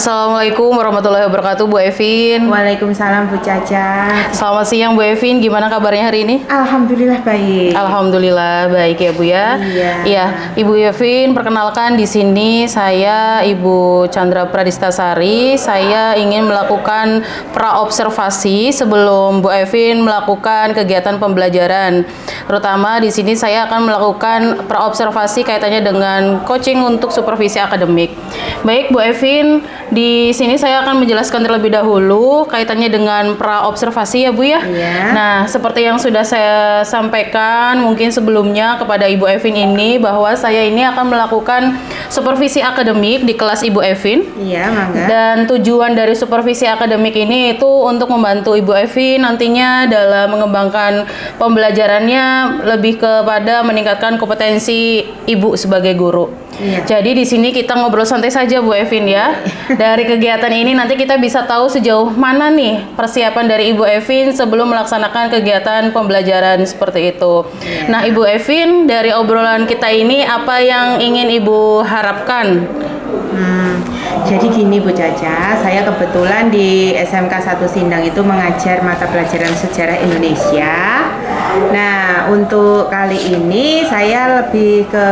Assalamualaikum warahmatullahi wabarakatuh, Bu Evin. Waalaikumsalam Bu Caca. Selamat siang Bu Evin, gimana kabarnya hari ini? Alhamdulillah baik. Alhamdulillah baik ya Bu ya. Iya. Ibu Evin, perkenalkan di sini saya Ibu Chandra Pradistasari. Saya ingin melakukan praobservasi sebelum Bu Evin melakukan kegiatan pembelajaran. Terutama di sini saya akan melakukan praobservasi kaitannya dengan coaching untuk supervisi akademik. Baik Bu Evin, di sini saya akan menjelaskan terlebih dahulu kaitannya dengan praobservasi ya Bu ya. Iya. Nah, seperti yang sudah saya sampaikan mungkin sebelumnya kepada Ibu Evin ini bahwa saya ini akan melakukan supervisi akademik di kelas Ibu Evin. Iya, mangga. Dan tujuan dari supervisi akademik ini itu untuk membantu Ibu Evin nantinya dalam mengembangkan pembelajarannya lebih kepada meningkatkan kompetensi Ibu sebagai guru. Iya. Jadi di sini kita ngobrol santai saja Bu Evin ya. Dari kegiatan ini nanti kita bisa tahu sejauh mana nih persiapan dari Ibu Evin sebelum melaksanakan kegiatan pembelajaran seperti itu. Iya. Nah, Ibu Evin, dari obrolan kita ini apa yang ingin Ibu harapkan? Jadi gini Bu Caca, saya kebetulan di SMK 1 Sindang itu mengajar mata pelajaran sejarah Indonesia. Nah, untuk kali ini saya lebih ke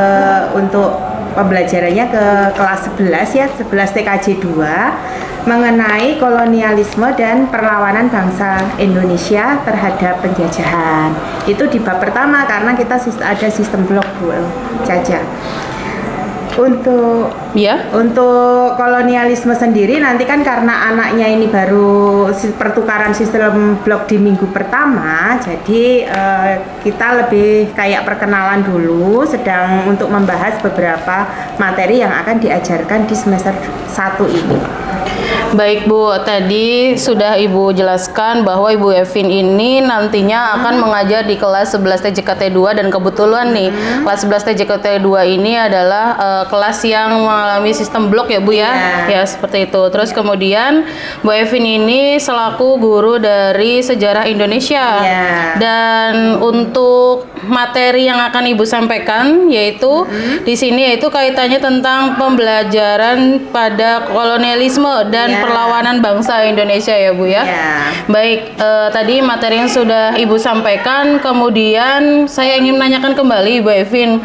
untuk pembelajarannya ke kelas 11 ya, 11 TKJ 2 mengenai kolonialisme dan perlawanan bangsa Indonesia terhadap penjajahan. Itu di bab pertama karena kita ada sistem blok Bu Caca. Untuk kolonialisme sendiri nanti kan karena anaknya ini baru pertukaran sistem blok di minggu pertama, jadi kita lebih kayak perkenalan dulu, sedang untuk membahas beberapa materi yang akan diajarkan di semester 1 ini. Baik Bu, tadi sudah Ibu jelaskan bahwa Ibu Evin ini nantinya akan mengajar di kelas 11 TJKT 2 dan kebetulan nih kelas 11 TJKT 2 ini adalah kelas yang mengalami sistem blok ya Bu ya. Ya seperti itu. Terus kemudian Bu Evin ini selaku guru dari sejarah Indonesia. Dan untuk materi yang akan Ibu sampaikan yaitu di sini yaitu kaitannya tentang pembelajaran pada kolonialisme dan perlawanan bangsa Indonesia ya Bu ya. Baik, tadi materi yang sudah Ibu sampaikan, kemudian saya ingin menanyakan kembali Ibu Evin.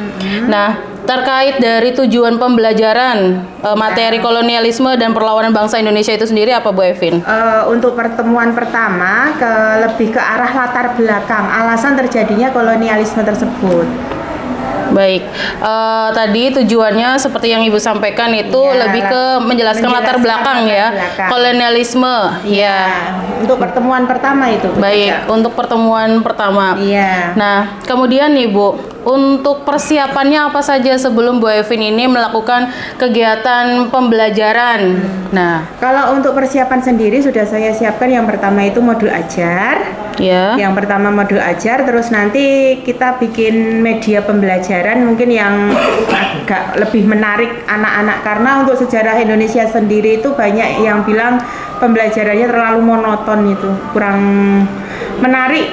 Nah, terkait dari tujuan pembelajaran materi kolonialisme dan perlawanan bangsa Indonesia itu sendiri apa Bu Evin? Untuk pertemuan pertama lebih ke arah latar belakang alasan terjadinya kolonialisme tersebut. Baik, tadi tujuannya seperti yang Ibu sampaikan itu lebih ke menjelaskan latar belakang ya, kolonialisme. Untuk pertemuan pertama itu. Baik, untuk pertemuan pertama. Nah, kemudian nih Bu, untuk persiapannya apa saja sebelum Bu Evin ini melakukan kegiatan pembelajaran? Nah, kalau untuk persiapan sendiri sudah saya siapkan. Yang pertama itu modul ajar. Yang pertama modul ajar, terus nanti kita bikin media pembelajaran mungkin yang agak lebih menarik anak-anak, karena untuk sejarah Indonesia sendiri itu banyak yang bilang pembelajarannya terlalu monoton, itu kurang menarik.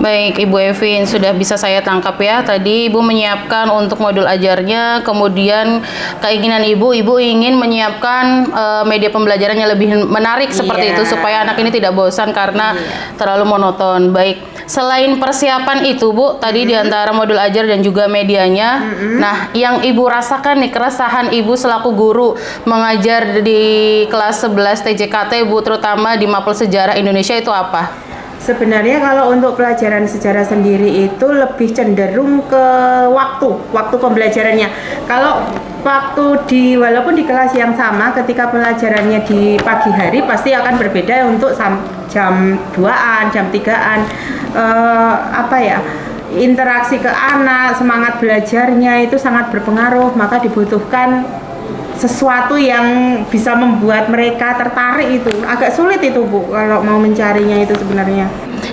Baik, Ibu Evin, sudah bisa saya tangkap ya. Tadi Ibu menyiapkan untuk modul ajarnya, kemudian keinginan Ibu ingin menyiapkan media pembelajaran yang lebih menarik seperti itu, supaya anak ini tidak bosan karena terlalu monoton. Baik, selain persiapan itu Bu, tadi di antara modul ajar dan juga medianya, nah yang Ibu rasakan nih, keresahan Ibu selaku guru mengajar di kelas 11 TJKT Bu, terutama di Mapel Sejarah Indonesia itu apa? Sebenarnya kalau untuk pelajaran sejarah sendiri itu lebih cenderung ke waktu pembelajarannya. Kalau walaupun di kelas yang sama, ketika pelajarannya di pagi hari pasti akan berbeda untuk jam 2-an, jam 3-an. Interaksi ke anak, semangat belajarnya itu sangat berpengaruh, maka dibutuhkan sesuatu yang bisa membuat mereka tertarik. Itu agak sulit itu Bu kalau mau mencarinya itu sebenarnya.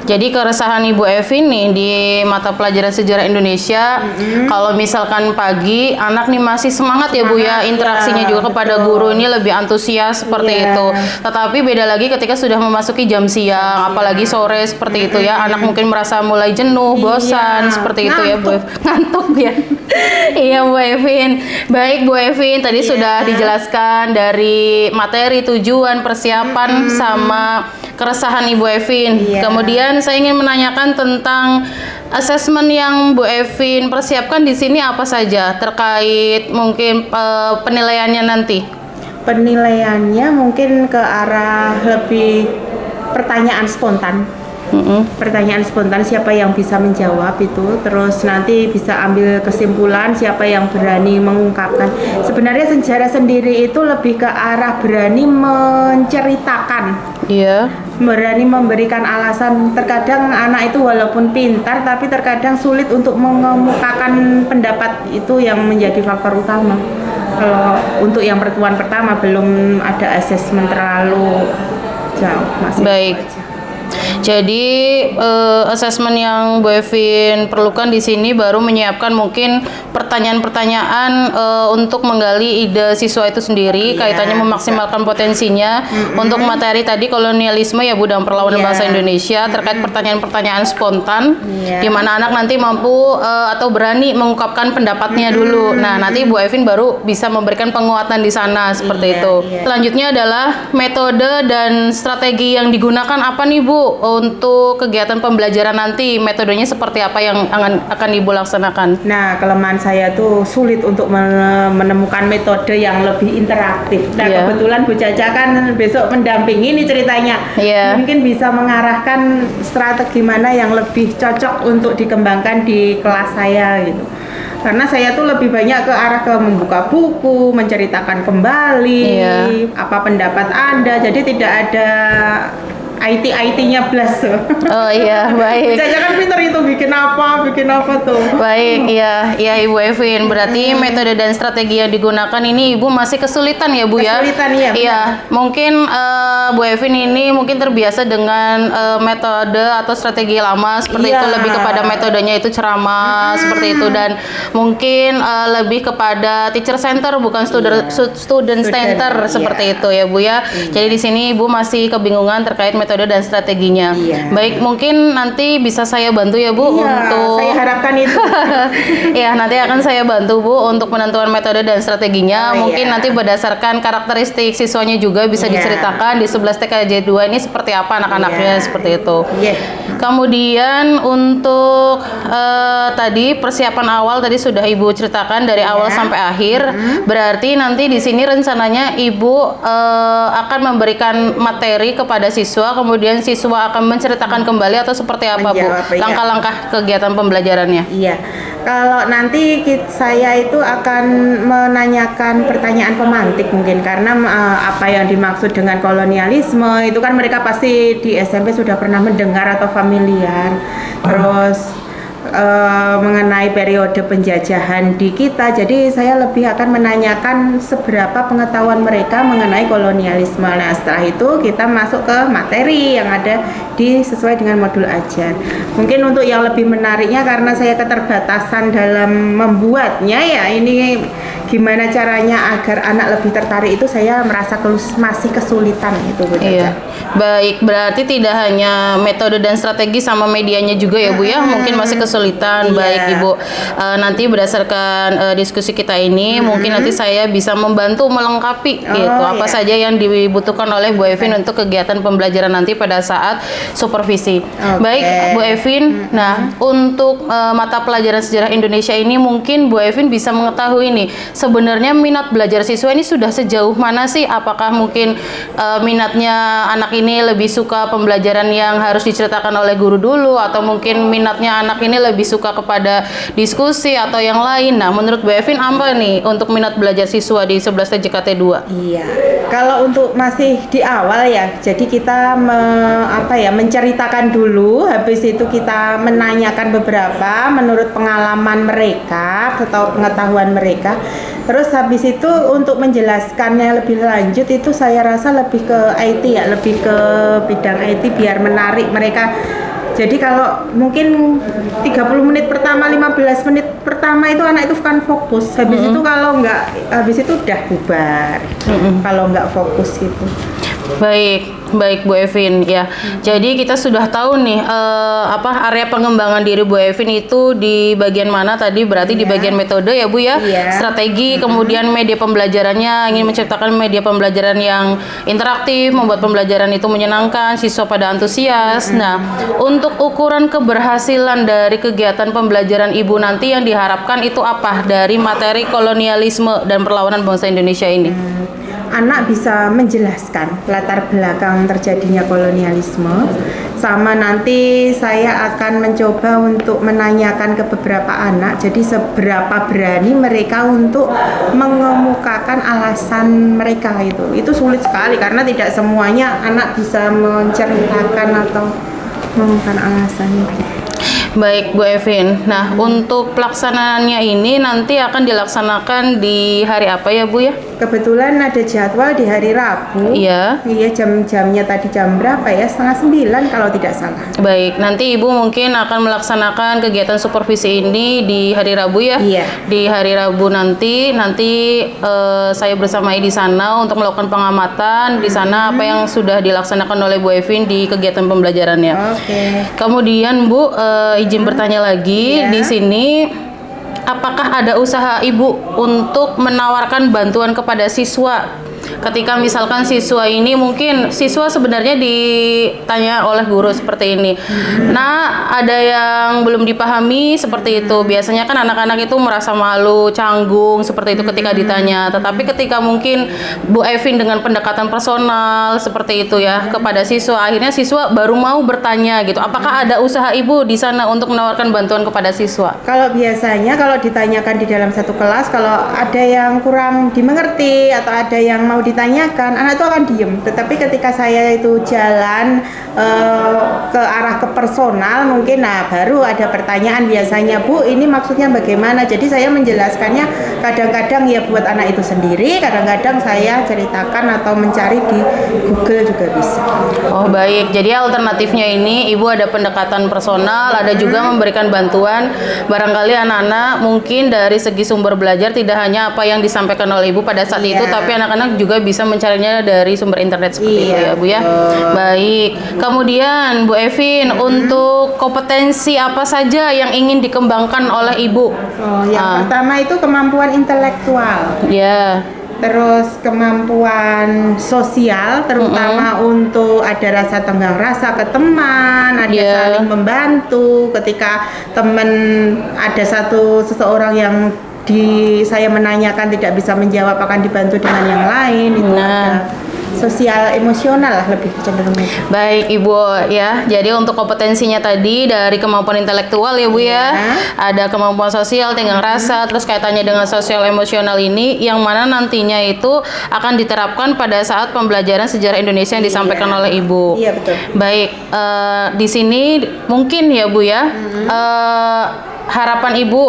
Jadi keresahan Ibu Evin nih di mata pelajaran sejarah Indonesia, kalau misalkan pagi anak nih masih semangat ya Bu ya, interaksinya juga kepada guru ini lebih antusias seperti itu. Tetapi beda lagi ketika sudah memasuki jam siang, apalagi sore seperti itu ya, anak mungkin merasa mulai jenuh, bosan seperti itu ya Bu. Ngantuk ya. Iya Bu Evin. Baik Bu Evin, tadi sudah dijelaskan dari materi, tujuan, persiapan sama keresahan Ibu Evin. Kemudian saya ingin menanyakan tentang asesmen yang Bu Evin persiapkan di sini apa saja terkait mungkin penilaiannya nanti. Penilaiannya mungkin ke arah lebih pertanyaan spontan. Pertanyaan spontan siapa yang bisa menjawab itu, terus nanti bisa ambil kesimpulan siapa yang berani mengungkapkan. Sebenarnya sejarah sendiri itu lebih ke arah berani menceritakan, berani memberikan alasan. Terkadang anak itu walaupun pintar tapi terkadang sulit untuk mengemukakan pendapat, itu yang menjadi faktor utama. Kalau untuk yang pertemuan pertama belum ada asesmen terlalu jauh, masih baik. Jadi asesmen yang Bu Evin perlukan di sini baru menyiapkan mungkin pertanyaan-pertanyaan untuk menggali ide siswa itu sendiri, kaitannya memaksimalkan potensinya. Untuk materi tadi kolonialisme ya Bu, dalam perlawanan bahasa Indonesia, terkait pertanyaan-pertanyaan spontan, di mana anak nanti mampu atau berani mengungkapkan pendapatnya dulu. Nah, nanti Bu Evin baru bisa memberikan penguatan di sana seperti itu. Selanjutnya adalah metode dan strategi yang digunakan apa nih Bu untuk kegiatan pembelajaran nanti, metodenya seperti apa yang akan Ibu laksanakan? Nah, kelemahan saya tuh sulit untuk menemukan metode yang lebih interaktif. Nah, kebetulan Bu Caca kan besok mendampingi nih ceritanya. Mungkin bisa mengarahkan strategi mana yang lebih cocok untuk dikembangkan di kelas saya gitu. Karena saya tuh lebih banyak ke arah ke membuka buku, menceritakan kembali apa pendapat Anda. Jadi tidak ada IT-nya plus. Oh iya, baik. Caca kan pintar itu bikin apa tuh. Baik, iya Ibu Evin. Berarti metode dan strategi yang digunakan ini Ibu masih kesulitan ya Bu ya? Kesulitan ya. Iya, mungkin Bu Evin ini mungkin terbiasa dengan metode atau strategi lama seperti itu, lebih kepada metodenya itu ceramah seperti itu, dan mungkin lebih kepada teacher center bukan student center seperti itu ya Bu ya. Jadi di sini Ibu masih kebingungan terkait metode dan strateginya. Baik, mungkin nanti bisa saya bantu ya Bu untuk saya harapkan itu. Ya, nanti akan saya bantu Bu untuk penentuan metode dan strateginya. Mungkin nanti berdasarkan karakteristik siswanya juga bisa diceritakan di 11 TKJ 2 ini seperti apa anak-anaknya seperti itu. Kemudian untuk tadi persiapan awal tadi sudah Ibu ceritakan dari awal sampai akhir. Berarti nanti di sini rencananya Ibu akan memberikan materi kepada siswa, kemudian siswa akan menceritakan kembali atau seperti apa Bu langkah-langkah kegiatan pembelajarannya? Iya, kalau nanti saya itu akan menanyakan pertanyaan pemantik mungkin, karena apa yang dimaksud dengan kolonialisme itu kan mereka pasti di SMP sudah pernah mendengar atau familiar. Terus mengenai periode penjajahan di kita, jadi saya lebih akan menanyakan seberapa pengetahuan mereka mengenai kolonialisme. Nah, setelah itu kita masuk ke materi yang ada sesuai dengan modul ajar. Mungkin untuk yang lebih menariknya, karena saya keterbatasan dalam membuatnya ya, ini gimana caranya agar anak lebih tertarik, itu saya merasa masih kesulitan itu Bu Caca. Baik, berarti tidak hanya metode dan strategi sama medianya juga ya Bu ya, mungkin masih kesulitan. Baik Ibu, nanti berdasarkan diskusi kita ini mungkin nanti saya bisa membantu melengkapi gitu apa saja yang dibutuhkan oleh Bu Evin untuk kegiatan pembelajaran nanti pada saat supervisi. Baik Bu Evin, nah untuk mata pelajaran sejarah Indonesia ini mungkin Bu Evin bisa mengetahui nih sebenarnya minat belajar siswa ini sudah sejauh mana sih? Apakah mungkin minatnya anak ini lebih suka pembelajaran yang harus diceritakan oleh guru dulu, atau mungkin minatnya anak ini lebih suka kepada diskusi atau yang lain? Nah, menurut Bu Evin apa nih untuk minat belajar siswa di 11 TJKT 2? Iya, kalau untuk masih di awal ya, jadi kita menceritakan dulu, habis itu kita menanyakan beberapa menurut pengalaman mereka atau pengetahuan mereka. Terus habis itu untuk menjelaskannya lebih lanjut itu saya rasa lebih ke IT ya, lebih ke bidang IT biar menarik mereka. Jadi kalau mungkin 30 menit pertama, 15 menit pertama itu anak itu kan fokus. Habis itu kalau nggak, habis itu udah bubar. Kalau nggak fokus gitu. Baik Bu Evin ya. Jadi kita sudah tahu nih area pengembangan diri Bu Evin itu di bagian mana tadi, berarti di bagian metode ya Bu ya. Strategi, kemudian media pembelajarannya, ingin menciptakan media pembelajaran yang interaktif, membuat pembelajaran itu menyenangkan, siswa pada antusias. Nah, untuk ukuran keberhasilan dari kegiatan pembelajaran Ibu nanti yang diharapkan itu apa dari materi kolonialisme dan perlawanan bangsa Indonesia ini? Anak bisa menjelaskan latar belakang terjadinya kolonialisme, sama nanti saya akan mencoba untuk menanyakan ke beberapa anak, jadi seberapa berani mereka untuk mengemukakan alasan mereka. Itu sulit sekali karena tidak semuanya anak bisa menceritakan atau mengemukakan alasannya. Baik Bu Evin. Nah, untuk pelaksanaannya ini nanti akan dilaksanakan di hari apa ya Bu ya? Kebetulan ada jadwal di hari Rabu. Iya. Iya, jam-jamnya tadi jam berapa ya? 8:30 kalau tidak salah. Baik, nanti Ibu mungkin akan melaksanakan kegiatan supervisi ini di hari Rabu ya? Iya. Di hari Rabu nanti saya bersamai di sana untuk melakukan pengamatan di sana apa yang sudah dilaksanakan oleh Bu Evin di kegiatan pembelajarannya. Oke. Kemudian Bu, izin bertanya lagi di sini. Apakah ada usaha Ibu untuk menawarkan bantuan kepada siswa? Ketika misalkan siswa ini mungkin siswa sebenarnya ditanya oleh guru seperti ini. Nah, ada yang belum dipahami seperti itu. Biasanya kan anak-anak itu merasa malu, canggung seperti itu ketika ditanya. Tetapi ketika mungkin Bu Evin dengan pendekatan personal seperti itu ya kepada siswa, akhirnya siswa baru mau bertanya gitu. Apakah ada usaha Ibu di sana untuk menawarkan bantuan kepada siswa? Kalau biasanya kalau ditanyakan di dalam satu kelas, kalau ada yang kurang dimengerti atau ada yang mau ditanyakan, anak itu akan diem. Tetapi ketika saya itu jalan ke arah ke personal, mungkin baru ada pertanyaan biasanya, Bu, ini maksudnya bagaimana? Jadi saya menjelaskannya kadang-kadang ya buat anak itu sendiri, kadang-kadang saya ceritakan atau mencari di Google juga bisa. Oh baik, jadi alternatifnya ini Ibu ada pendekatan personal, ada juga memberikan bantuan. Barangkali anak-anak mungkin dari segi sumber belajar tidak hanya apa yang disampaikan oleh Ibu pada saat itu, tapi anak-anak juga bisa mencarinya dari sumber internet seperti itu ya Bu ya. Baik, kemudian Bu Evin, untuk kompetensi apa saja yang ingin dikembangkan oleh Ibu? Yang pertama itu kemampuan intelektual. Ya. Terus kemampuan sosial, terutama untuk ada rasa tenggang rasa ke teman, ada saling membantu ketika teman ada seseorang yang saya menanyakan tidak bisa menjawab, akan dibantu dengan yang lain. Itu ada sosial emosional lah lebih cenderung. Baik Ibu ya. Jadi untuk kompetensinya tadi dari kemampuan intelektual ya Bu ya. Ada kemampuan sosial, tenggang rasa, terus kaitannya dengan sosial emosional ini yang mana nantinya itu akan diterapkan pada saat pembelajaran sejarah Indonesia yang disampaikan oleh Ibu. Iya betul. Baik, di sini mungkin ya Bu ya. Harapan Ibu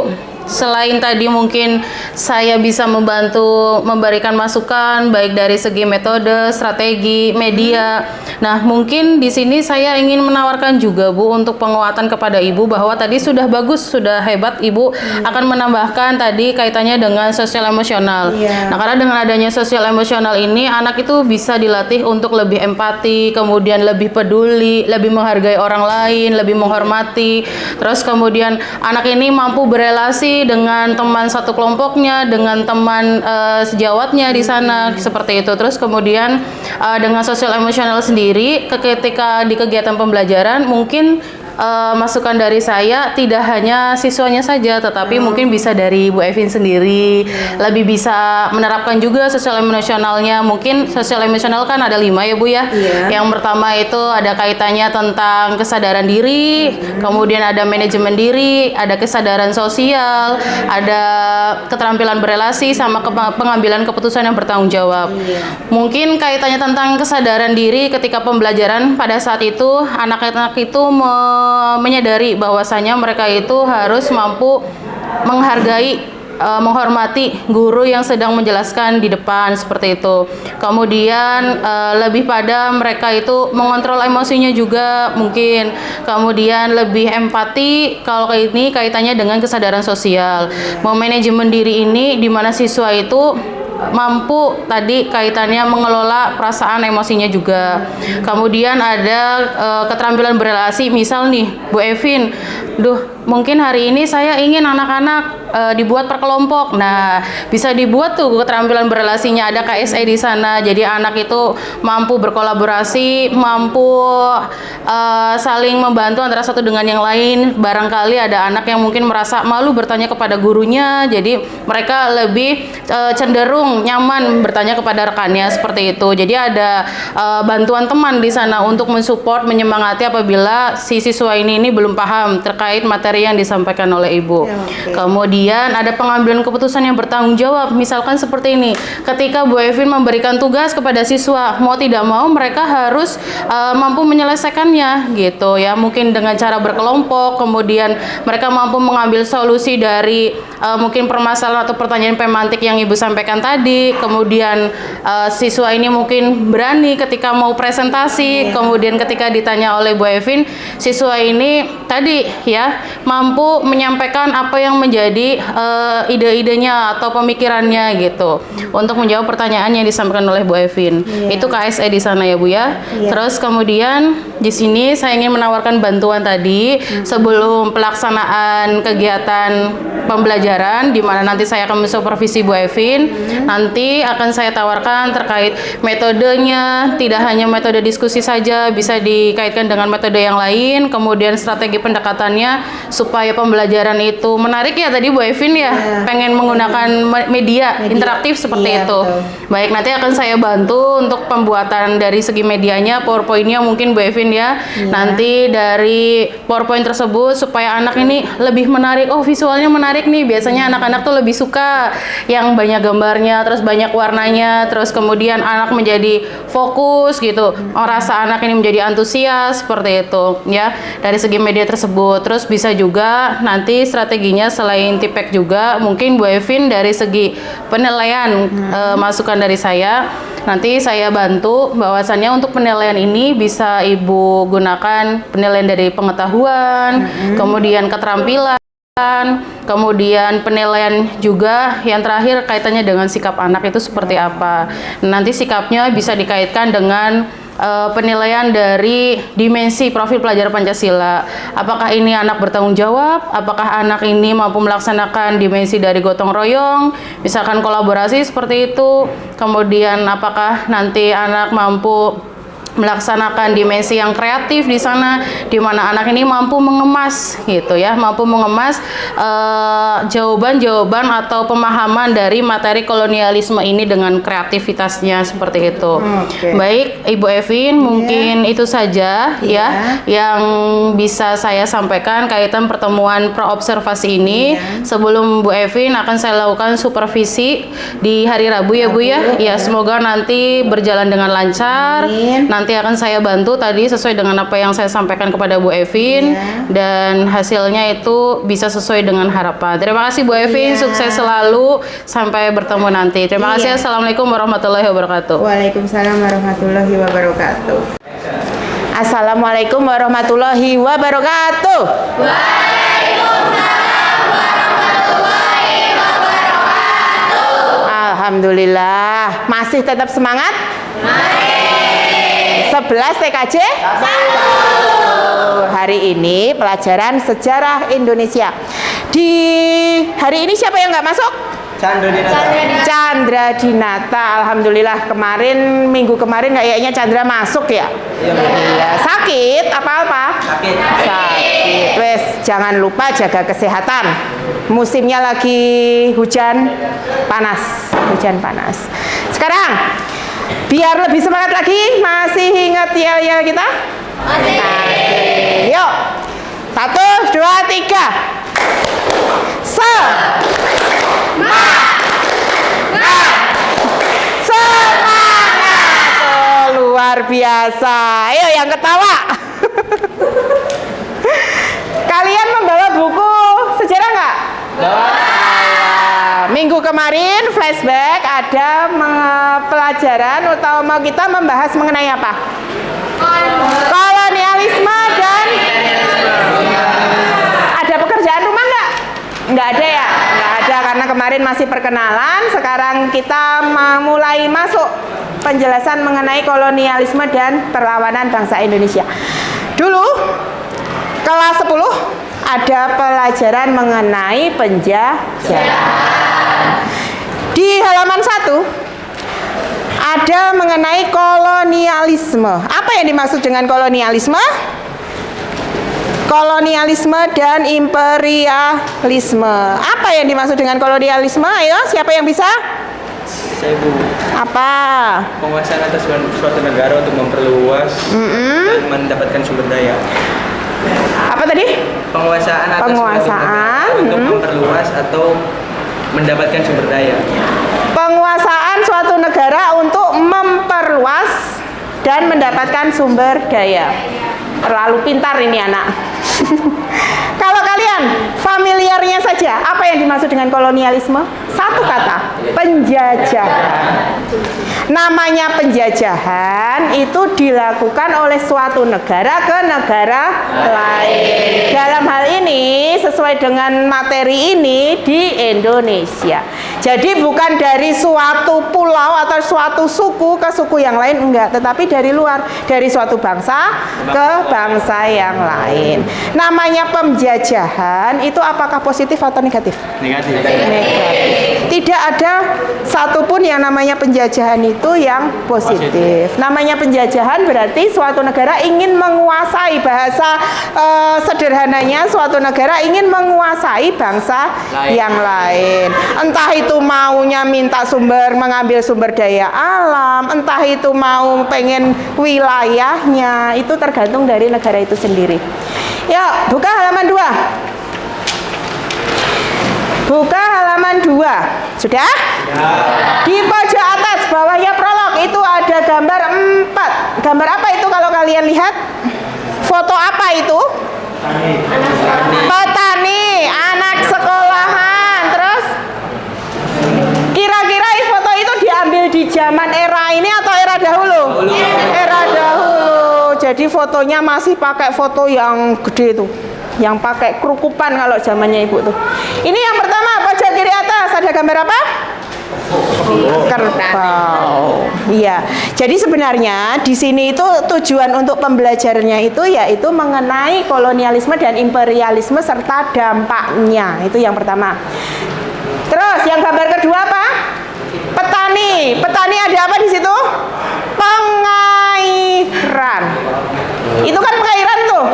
selain tadi mungkin saya bisa membantu memberikan masukan baik dari segi metode, strategi, media. Nah, mungkin di sini saya ingin menawarkan juga Bu untuk penguatan kepada Ibu bahwa tadi sudah bagus, sudah hebat Ibu akan menambahkan tadi kaitannya dengan sosial emosional. Nah, karena dengan adanya sosial emosional ini anak itu bisa dilatih untuk lebih empati, kemudian lebih peduli, lebih menghargai orang lain, lebih menghormati. Terus kemudian anak ini mampu berelasi dengan teman satu kelompoknya, dengan teman sejawatnya di sana seperti itu. Terus kemudian dengan sosial emosional sendiri ketika di kegiatan pembelajaran mungkin masukan dari saya tidak hanya siswanya saja, tetapi mungkin bisa dari Bu Evin sendiri lebih bisa menerapkan juga sosial emosionalnya. Mungkin sosial emosional kan ada 5 ya Bu ya. Yang pertama itu ada kaitannya tentang kesadaran diri, kemudian ada manajemen diri, ada kesadaran sosial, ada keterampilan berelasi, sama pengambilan keputusan yang bertanggung jawab. Mungkin kaitannya tentang kesadaran diri ketika pembelajaran pada saat itu anak-anak itu menyadari bahwasanya mereka itu harus mampu menghargai menghormati guru yang sedang menjelaskan di depan seperti itu. Kemudian lebih pada mereka itu mengontrol emosinya juga mungkin. Kemudian lebih empati kalau ini kaitannya dengan kesadaran sosial. Memanajemen diri ini di mana siswa itu mampu tadi kaitannya mengelola perasaan emosinya juga. Kemudian ada keterampilan berelasi, misal nih Bu Evin, mungkin hari ini saya ingin anak-anak dibuat per kelompok. Nah, bisa dibuat tuh keterampilan berelasinya, ada KSE di sana. Jadi anak itu mampu berkolaborasi, mampu saling membantu antara satu dengan yang lain. Barangkali ada anak yang mungkin merasa malu bertanya kepada gurunya, jadi mereka lebih cenderung nyaman bertanya kepada rekannya seperti itu. Jadi ada bantuan teman di sana untuk mensupport, menyemangati apabila si siswa ini belum paham terkait materi yang disampaikan oleh ibu. Okay. Kemudian ada pengambilan keputusan yang bertanggung jawab. Misalkan seperti ini, ketika Bu Evin memberikan tugas kepada siswa, mau tidak mau mereka harus mampu menyelesaikannya gitu ya. Mungkin dengan cara berkelompok, kemudian mereka mampu mengambil solusi dari mungkin permasalahan atau pertanyaan pemantik yang ibu sampaikan tadi. Kemudian siswa ini mungkin berani ketika mau presentasi, kemudian ketika ditanya oleh Bu Evin, siswa ini tadi ya mampu menyampaikan apa yang menjadi ide-idenya atau pemikirannya gitu untuk menjawab pertanyaan yang disampaikan oleh Bu Evin. Itu KSE di sana ya Bu ya. Terus kemudian di sini saya ingin menawarkan bantuan tadi sebelum pelaksanaan kegiatan pembelajaran, di mana nanti saya akan mensupervisi Bu Evin. Nanti akan saya tawarkan terkait metodenya, tidak hanya metode diskusi saja, bisa dikaitkan dengan metode yang lain, kemudian strategi pendekatannya supaya pembelajaran itu menarik ya tadi Bu Evin ya, pengen menggunakan media interaktif seperti itu. Betul. Baik, nanti akan saya bantu untuk pembuatan dari segi medianya, PowerPoint-nya mungkin Bu Evin ya. Nanti dari PowerPoint tersebut supaya anak ini lebih menarik, oh visualnya menarik nih, biasanya anak-anak tuh lebih suka yang banyak gambarnya, terus banyak warnanya, terus kemudian anak menjadi fokus gitu, merasa anak ini menjadi antusias seperti itu ya dari segi media tersebut. Terus bisa juga nanti strateginya selain tipek juga mungkin Bu Evin dari segi penilaian masukan dari saya, nanti saya bantu bahwasannya untuk penilaian ini bisa ibu gunakan penilaian dari pengetahuan, kemudian keterampilan, kemudian penilaian juga yang terakhir kaitannya dengan sikap anak itu seperti apa. Nanti sikapnya bisa dikaitkan dengan penilaian dari dimensi profil pelajar Pancasila. Apakah ini anak bertanggung jawab? Apakah anak ini mampu melaksanakan dimensi dari gotong royong? Misalkan kolaborasi seperti itu. Kemudian apakah nanti anak mampu melaksanakan dimensi yang kreatif di sana, di mana anak ini mampu mengemas gitu ya, mampu mengemas jawaban-jawaban atau pemahaman dari materi kolonialisme ini dengan kreativitasnya seperti itu. Baik Ibu Evin, mungkin itu saja ya yang bisa saya sampaikan kaitan pertemuan praobservasi ini. Sebelum Bu Evin akan saya lakukan supervisi di hari Rabu ya Bu ya. Ya, semoga nanti berjalan dengan lancar. Nanti akan saya bantu tadi sesuai dengan apa yang saya sampaikan kepada Bu Evin, dan hasilnya itu bisa sesuai dengan harapan. Terima kasih Bu Evin, sukses selalu sampai bertemu nanti. Terima kasih. Assalamualaikum warahmatullahi wabarakatuh. Waalaikumsalam warahmatullahi wabarakatuh. Assalamualaikum warahmatullahi wabarakatuh. Waalaikumsalam warahmatullahi wabarakatuh. Alhamdulillah, masih tetap semangat? Masih. 11 TKJ? 1. Hari ini pelajaran sejarah Indonesia. Di hari ini siapa yang nggak masuk? Chandra Dinata. Alhamdulillah, minggu kemarin kayaknya Chandra masuk ya. Iya. Sakit apa? Sakit. Wes, jangan lupa jaga kesehatan. Musimnya lagi hujan panas. Sekarang biar lebih semangat lagi, masih ingat yel-yel kita? Masih. Yuk, 1, 2, 3. Semangat. Oh, luar biasa. Ayo yang ketawa. Kalian membawa buku sejarah nggak? Bawa. minggu kemarin flashback ada pelajaran atau mau kita membahas mengenai apa? Kolonialisme dan ada pekerjaan rumah nggak? Nggak ada ya? Nggak ada karena kemarin masih perkenalan. Sekarang kita mulai masuk penjelasan mengenai kolonialisme dan perlawanan bangsa Indonesia. Dulu kelas 10 ada pelajaran mengenai penjajahan. Di halaman 1 ada mengenai kolonialisme. Apa yang dimaksud dengan kolonialisme? Kolonialisme dan imperialisme. Apa yang dimaksud dengan kolonialisme? Ayo, siapa yang bisa? Saya Bu. Apa? Penguasaan atas suatu negara untuk memperluas dan mendapatkan sumber daya. Apa tadi? Penguasaan atas suatu negara untuk memperluas atau mendapatkan sumber daya. Penguasaan suatu negara untuk memperluas dan mendapatkan sumber daya. Terlalu pintar ini anak. Kalau kalian familiarnya saja, apa yang dimaksud dengan kolonialisme? Satu kata, penjajahan. Namanya penjajahan itu dilakukan oleh suatu negara ke negara lain. Dalam hal ini, sesuai dengan materi ini di Indonesia. Jadi bukan dari suatu pulau atau suatu suku ke suku yang lain, enggak, tetapi dari luar, dari suatu bangsa ke bangsa yang lain. Namanya penjajahan itu apakah positif atau negatif? Negatif. Negatif. Tidak ada satupun yang namanya penjajahan itu yang positif. Namanya penjajahan berarti suatu negara ingin menguasai, bahasa sederhananya suatu negara ingin menguasai bangsa yang lain. Entah itu maunya minta mengambil sumber daya alam, entah itu mau pengen wilayahnya, itu tergantung dari negara itu sendiri. Ya, buka halaman 2. Buka halaman 2. Sudah? Ya. Di pojok atas bawahnya prolog itu ada gambar 4. Gambar apa itu kalau kalian lihat? Foto apa itu? Petani, anak sekolahan. Terus kira-kira foto itu diambil di zaman era ini atau era dahulu? Era dahulu. Jadi fotonya masih pakai foto yang gede tuh, yang pakai kerukupan kalau zamannya ibu tuh. Ini yang pertama, pojok kiri atas ada gambar apa? Kerbau. Iya. Jadi sebenarnya di sini itu tujuan untuk pembelajarannya itu yaitu mengenai kolonialisme dan imperialisme serta dampaknya. Itu yang pertama. Terus yang gambar kedua apa? Petani. Petani ada apa di situ? Pengairan. Itu kan pengairan tuh.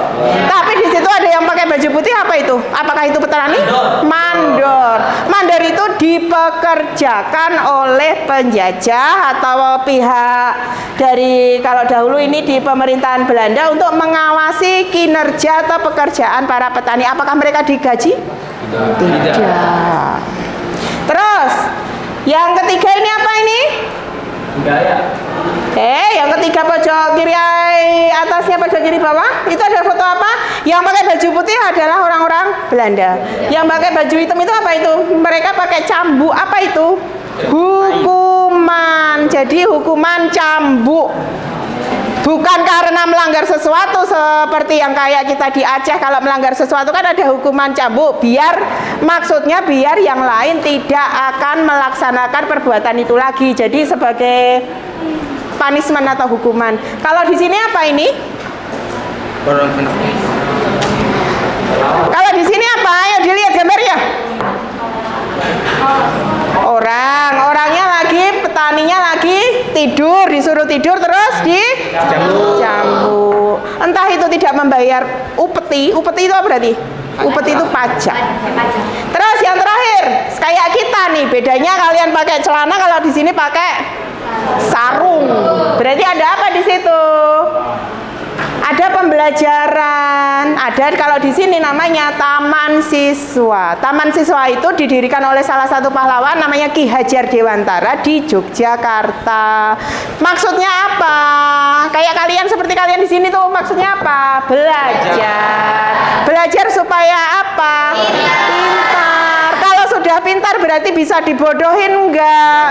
Tapi di situ ada yang pakai baju putih, apa itu? Apakah itu petani? Mandor. Mandor itu dipekerjakan oleh penjajah atau pihak dari, kalau dahulu ini di pemerintahan Belanda, untuk mengawasi kinerja atau pekerjaan para petani. Apakah mereka digaji? Tidak. Terus yang ketiga ini apa ini? Budaya. Yang ketiga pojok kiri atasnya, pojok kiri bawah itu ada foto apa? Yang pakai baju putih adalah orang-orang Belanda. Yang pakai baju hitam itu apa itu? Mereka pakai cambuk. Apa itu? Hukuman. Jadi hukuman cambuk. Bukan karena melanggar sesuatu seperti yang kayak kita di Aceh, kalau melanggar sesuatu kan ada hukuman cambuk, maksudnya biar yang lain tidak akan melaksanakan perbuatan itu lagi. Jadi sebagai punishment atau hukuman. Kalau di sini apa ini? Kalau di sini apa? Ayo dilihat gambarnya. Orangnya lagi, petaninya lagi tidur, disuruh tidur terus dicambuk. Entah itu tidak membayar upeti itu apa berarti? Upeti itu pajak. Terus yang terakhir, kayak kita nih, bedanya kalian pakai celana, kalau di sini pakai sarung. Berarti ada apa di situ? Ada pembelajaran, ada kalau di sini namanya Taman Siswa. Taman Siswa itu didirikan oleh salah satu pahlawan namanya Ki Hajar Dewantara di Yogyakarta. Maksudnya apa? Kayak kalian, seperti kalian di sini tuh maksudnya apa? Belajar. Belajar supaya apa? Pintar. Kalau sudah sudah pintar berarti bisa dibodohin enggak?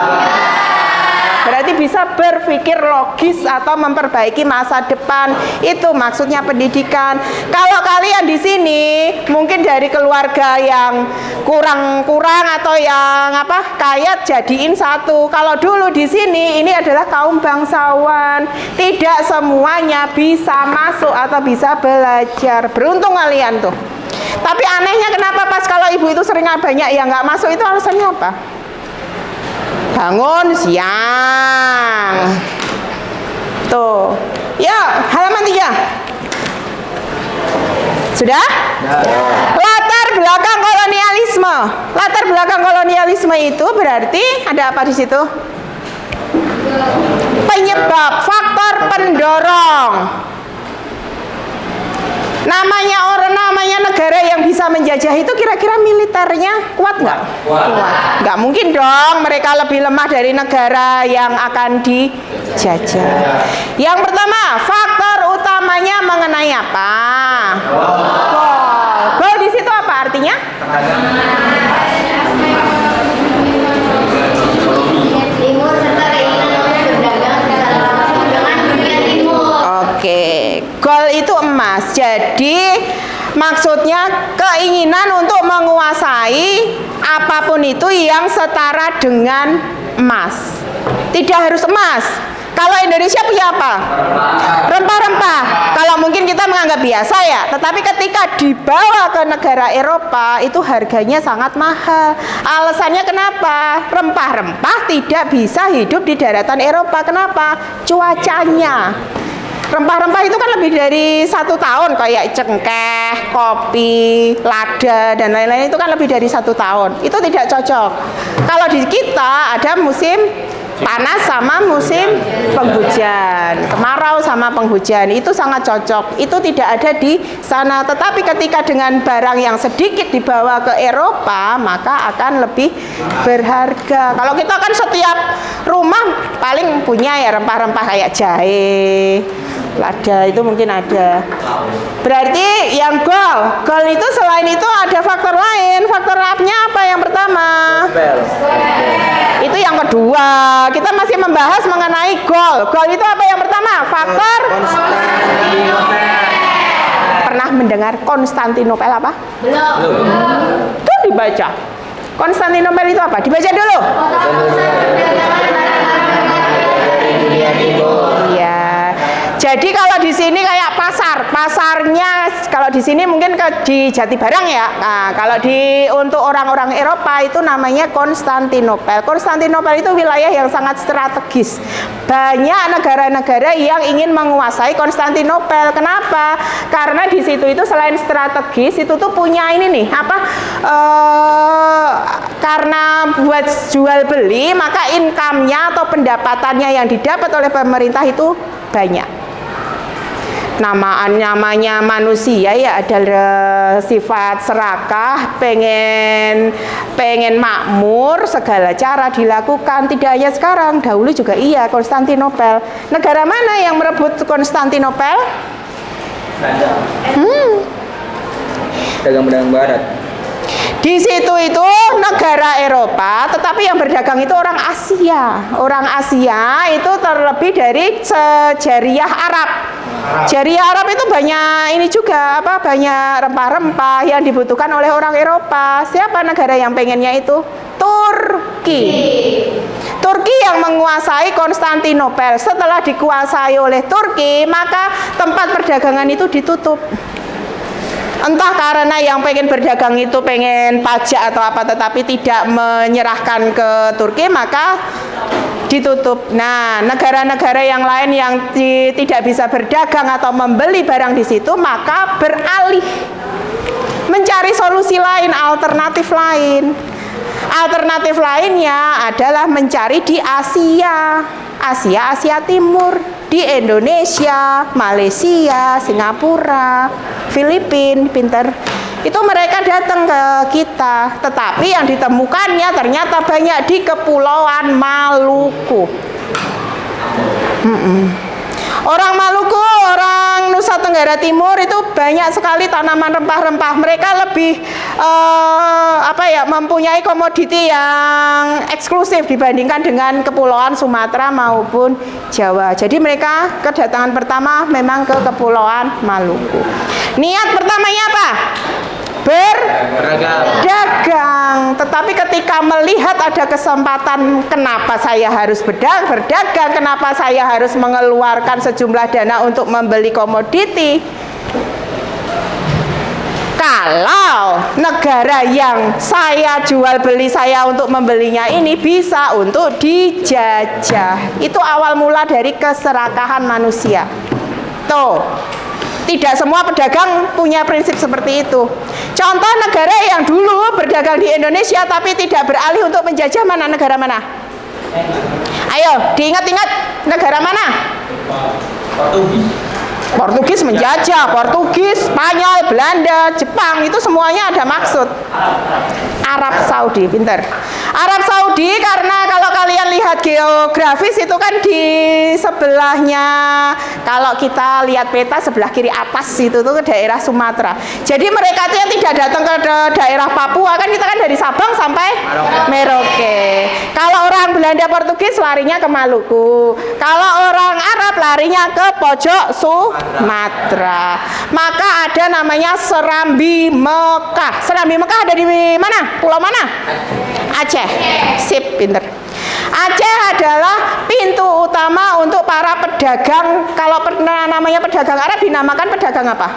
Berarti bisa berpikir logis atau memperbaiki masa depan. Itu maksudnya pendidikan. Kalau kalian di sini mungkin dari keluarga yang kurang atau yang kaya, jadiin satu. Kalau dulu di sini ini adalah kaum bangsawan, tidak semuanya bisa masuk atau bisa belajar. Beruntung kalian tuh. Tapi anehnya kenapa pas kalau ibu itu sering banyak yang nggak masuk, itu alasannya apa? Bangun siang. Tuh. Ya, halaman 3. Sudah? Latar belakang kolonialisme. Latar belakang kolonialisme itu berarti ada apa di situ? Penyebab, faktor pendorong. Namanya negara yang bisa menjajah itu kira-kira militernya kuat nggak? Kuat. Nggak mungkin dong mereka lebih lemah dari negara yang akan dijajah. Yang pertama, faktor utamanya mengenai apa? Gol di situ apa artinya? Timur serta keinginan untuk berdagang dengan dunia timur. Oke, gol itu emas. Jadi maksudnya keinginan untuk menguasai apapun itu yang setara dengan emas. Tidak harus emas. Kalau Indonesia punya apa? Rempah-rempah. Kalau mungkin kita menganggap biasa ya, tetapi ketika dibawa ke negara Eropa itu harganya sangat mahal. Alasannya kenapa? Rempah-rempah tidak bisa hidup di daratan Eropa. Kenapa? Cuacanya. Rempah-rempah itu kan lebih dari 1 tahun, kayak cengkeh, kopi, lada, dan lain-lain itu kan lebih dari 1 tahun. Itu tidak cocok. Kalau di kita ada musim panas sama musim penghujan, kemarau sama penghujan, itu sangat cocok. Itu tidak ada di sana. Tetapi ketika dengan barang yang sedikit dibawa ke Eropa, maka akan lebih berharga. Kalau kita kan setiap rumah paling punya ya rempah-rempah kayak jahe, lada, itu mungkin ada. Berarti yang gol itu selain itu ada faktor lain. Faktor up-nya apa yang pertama? Itu yang kedua. Kita masih membahas mengenai gol. Gol itu apa yang pertama? Faktor Pernah mendengar Konstantinopel apa? Belum. Itu dibaca. Konstantinopel itu apa? Dibaca dulu. Kota pusat perdagangan barang-barang dari dunia timur. Iya. Jadi kalau di sini kayak pasarnya kalau di sini mungkin di Jati Barang ya. Nah, kalau untuk orang-orang Eropa itu namanya Konstantinopel. Konstantinopel itu wilayah yang sangat strategis. Banyak negara-negara yang ingin menguasai Konstantinopel. Kenapa? Karena di situ itu selain strategis itu tuh punya ini nih karena buat jual beli, maka income-nya atau pendapatannya yang didapat oleh pemerintah itu banyak. Namanya manusia ya ada sifat serakah, pengen makmur, segala cara dilakukan. Tidak hanya sekarang, dahulu juga iya. Konstantinopel, negara mana yang merebut Konstantinopel? Dagang-dagang barat. Di situ itu negara Eropa, tetapi yang berdagang itu orang Asia. Orang Asia itu terlebih dari Jazirah Arab. Jazirah Arab itu banyak ini juga banyak rempah-rempah yang dibutuhkan oleh orang Eropa. Siapa negara yang pengennya itu? Turki. Turki yang menguasai Konstantinopel. Setelah dikuasai oleh Turki, maka tempat perdagangan itu ditutup. Entah karena yang pengen berdagang itu pengen pajak atau apa, tetapi tidak menyerahkan ke Turki, maka ditutup. Nah, negara-negara yang lain yang tidak bisa berdagang atau membeli barang di situ, maka beralih mencari solusi lain, alternatif lain. Alternatif lainnya adalah mencari di Asia Timur, di Indonesia, Malaysia, Singapura, Filipina, pinter. Itu mereka datang ke kita, tetapi yang ditemukannya ternyata banyak di Kepulauan Maluku. Orang Maluku, orang Nusa Tenggara Tenggara Timur itu banyak sekali tanaman rempah-rempah. Mereka lebih mempunyai komoditi yang eksklusif dibandingkan dengan kepulauan Sumatera maupun Jawa. Jadi mereka kedatangan pertama memang ke Kepulauan Maluku. Niat pertamanya apa? Berdagang. Tetapi ketika melihat ada kesempatan, kenapa saya harus berdagang, kenapa saya harus mengeluarkan sejumlah dana untuk membeli komoditi, kalau negara yang saya jual beli saya untuk membelinya ini bisa untuk dijajah. Itu awal mula dari keserakahan manusia. Tuh, tidak semua pedagang punya prinsip seperti itu. Contoh negara yang dulu berdagang di Indonesia tapi tidak beralih untuk menjajah, mana negara mana? Ayo, diingat-ingat, negara mana? Portugis menjajah, Portugis, Spanyol, Belanda, Jepang, itu semuanya ada maksud. Arab Saudi, pinter. Arab Saudi karena kalau kalian lihat geografis itu kan di sebelahnya, kalau kita lihat peta sebelah kiri atas itu tuh ke daerah Sumatera. Jadi mereka tuh yang tidak datang ke daerah Papua, kan kita kan dari Sabang sampai Merauke. Kalau orang Belanda Portugis larinya ke Maluku. Kalau orang Arab larinya ke pojok Sumatera. Maka ada namanya Serambi Mekah. Serambi Mekah ada di mana? Pulau mana? Aceh. Sip, pinter. Aceh adalah pintu utama untuk para pedagang. Kalau namanya pedagang Arab dinamakan pedagang apa?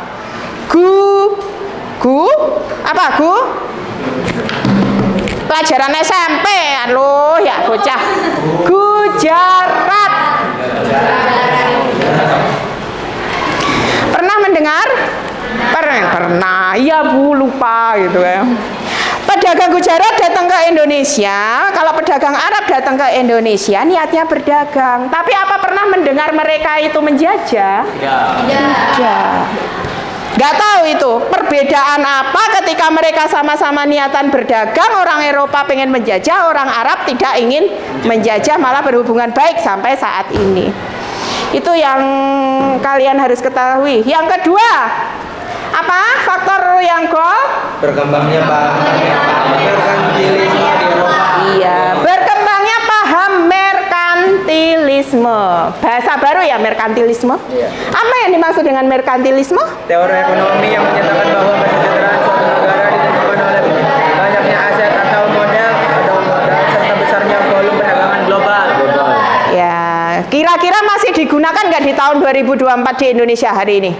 Pelajaran SMP, aduh ya bocah. Gujarat. Pernah mendengar? Pernah. Ya Bu, lupa gitu ya. Pedagang Gujarat datang ke Indonesia. Kalau pedagang Arab datang ke Indonesia niatnya berdagang. Tapi apa pernah mendengar mereka itu menjajah? Tidak. Nggak tahu itu perbedaan apa ketika mereka sama-sama niatan berdagang. Orang Eropa pengen menjajah, orang Arab tidak ingin menjajah, malah berhubungan baik sampai saat ini. Itu yang kalian harus ketahui. Yang kedua, apa faktor yang Berkembangnya merkantilisme di Eropa. Iya, berkembangnya paham merkantilisme. Bahasa baru ya, merkantilisme. Iya. Apa yang dimaksud dengan merkantilisme? Teori ekonomi yang menyatakan bahwa kesejahteraan suatu negara ditentukan oleh banyaknya aset atau modal serta besarnya volume perdagangan global. Ya, kira-kira masih digunakan nggak di tahun 2024 di Indonesia hari ini?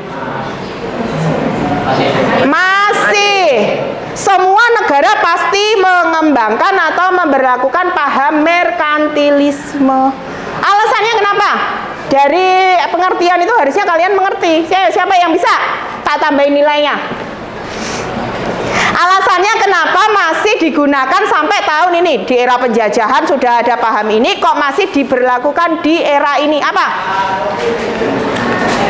Masih. Semua negara pasti mengembangkan atau memberlakukan paham merkantilisme. Alasannya kenapa? Dari pengertian itu harusnya kalian mengerti. Siapa yang bisa? Tak tambahin nilainya. Alasannya kenapa masih digunakan sampai tahun ini? Di era penjajahan sudah ada paham ini, kok masih diberlakukan di era ini? Apa?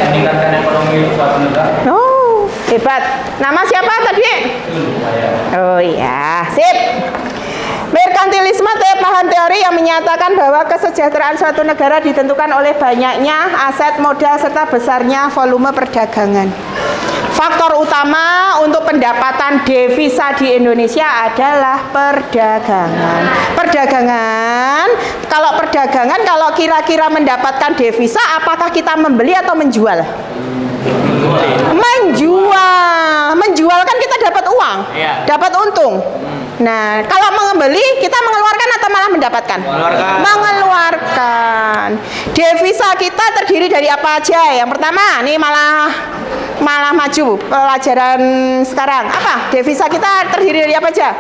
Meningkatkan ekonomi suatu negara. Oh, hebat. Nama siapa tadi? Oh iya, sip. Merkantilisme paham teori yang menyatakan bahwa kesejahteraan suatu negara ditentukan oleh banyaknya aset modal serta besarnya volume perdagangan. Faktor utama untuk pendapatan devisa di Indonesia adalah perdagangan. Kalau kira-kira mendapatkan devisa, apakah kita membeli atau menjual? Menjual kan kita dapat uang, dapat untung. Nah, kalau membeli kita mengeluarkan atau malah mendapatkan? Mengeluarkan. Devisa kita terdiri dari apa aja? Yang pertama, nih malah maju pelajaran sekarang. Apa? Devisa kita terdiri dari apa aja?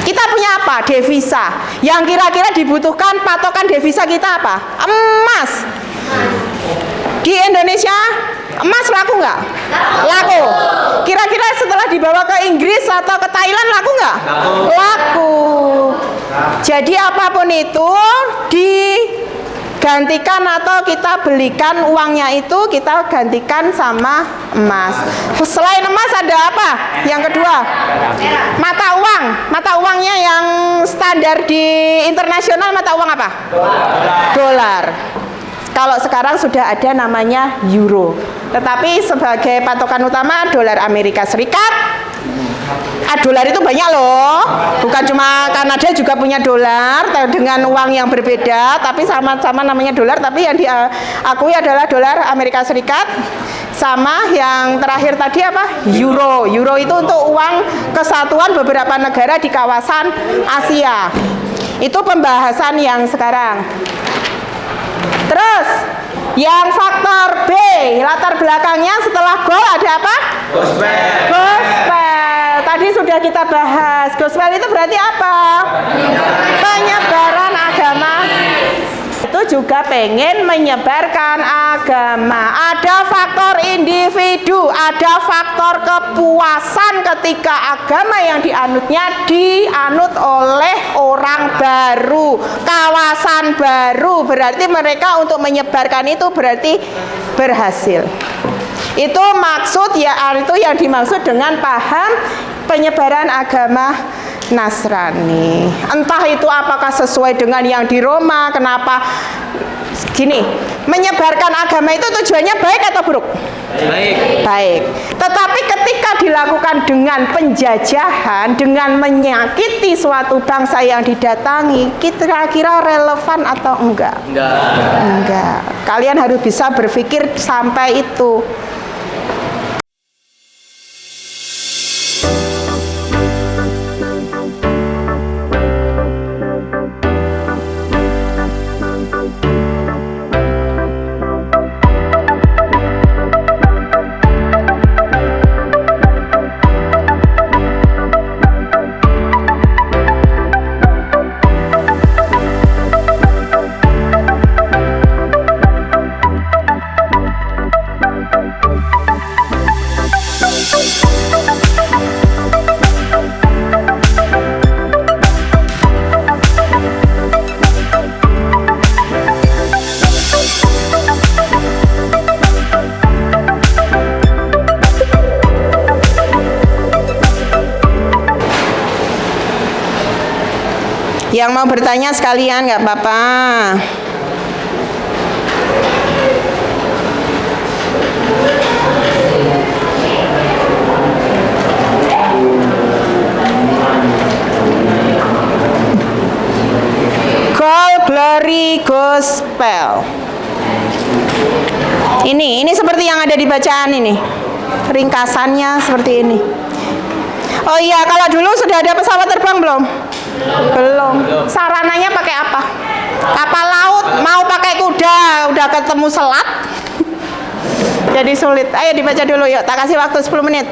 Kita punya apa? Devisa. Yang kira-kira dibutuhkan patokan devisa kita apa? Emas. Di Indonesia emas laku nggak? Laku. Kira-kira setelah dibawa ke Inggris atau ke Thailand laku nggak? Laku. Jadi apapun itu digantikan atau kita belikan uangnya itu kita gantikan sama emas. Selain emas ada apa? Yang kedua, mata uang. Mata uangnya yang standar di internasional mata uang apa? Dolar. Kalau sekarang sudah ada namanya euro. Tetapi sebagai patokan utama dolar Amerika Serikat. Dolar itu banyak loh, bukan cuma Kanada juga punya dolar dengan uang yang berbeda, tapi sama-sama namanya dolar, tapi yang diakui adalah dolar Amerika Serikat. Sama yang terakhir tadi apa? Euro. Euro itu untuk uang kesatuan beberapa negara di kawasan Asia. Itu pembahasan yang sekarang. Terus yang faktor B, latar belakangnya setelah gol ada apa? Gospel. Gospel. Tadi sudah kita bahas. Gospel itu berarti apa? Penyebaran agama. Itu juga pengen menyebarkan agama. Ada faktor individu, ada faktor kepuasan ketika agama yang dianutnya dianut oleh orang baru, kawasan baru. Berarti mereka untuk menyebarkan itu berarti berhasil. Itu maksud ya, itu yang dimaksud dengan paham penyebaran agama Nasrani. Entah itu apakah sesuai dengan yang di Roma, kenapa gini, menyebarkan agama itu tujuannya baik atau buruk? Baik. Baik. Tetapi ketika dilakukan dengan penjajahan, dengan menyakiti suatu bangsa yang didatangi, kira-kira relevan atau enggak? Enggak. Kalian harus bisa berpikir sampai itu. Yang mau bertanya sekalian nggak apa-apa. Call Glory Gospel. Ini seperti yang ada di bacaan ini. Ringkasannya seperti ini. Oh iya, kalau dulu sudah ada pesawat terbang belum? Belum. Sarananya pakai apa? Kapal laut, mau pakai kuda, udah ketemu selat. Jadi sulit. Ayo dibaca dulu yuk, tak kasih waktu 10 menit.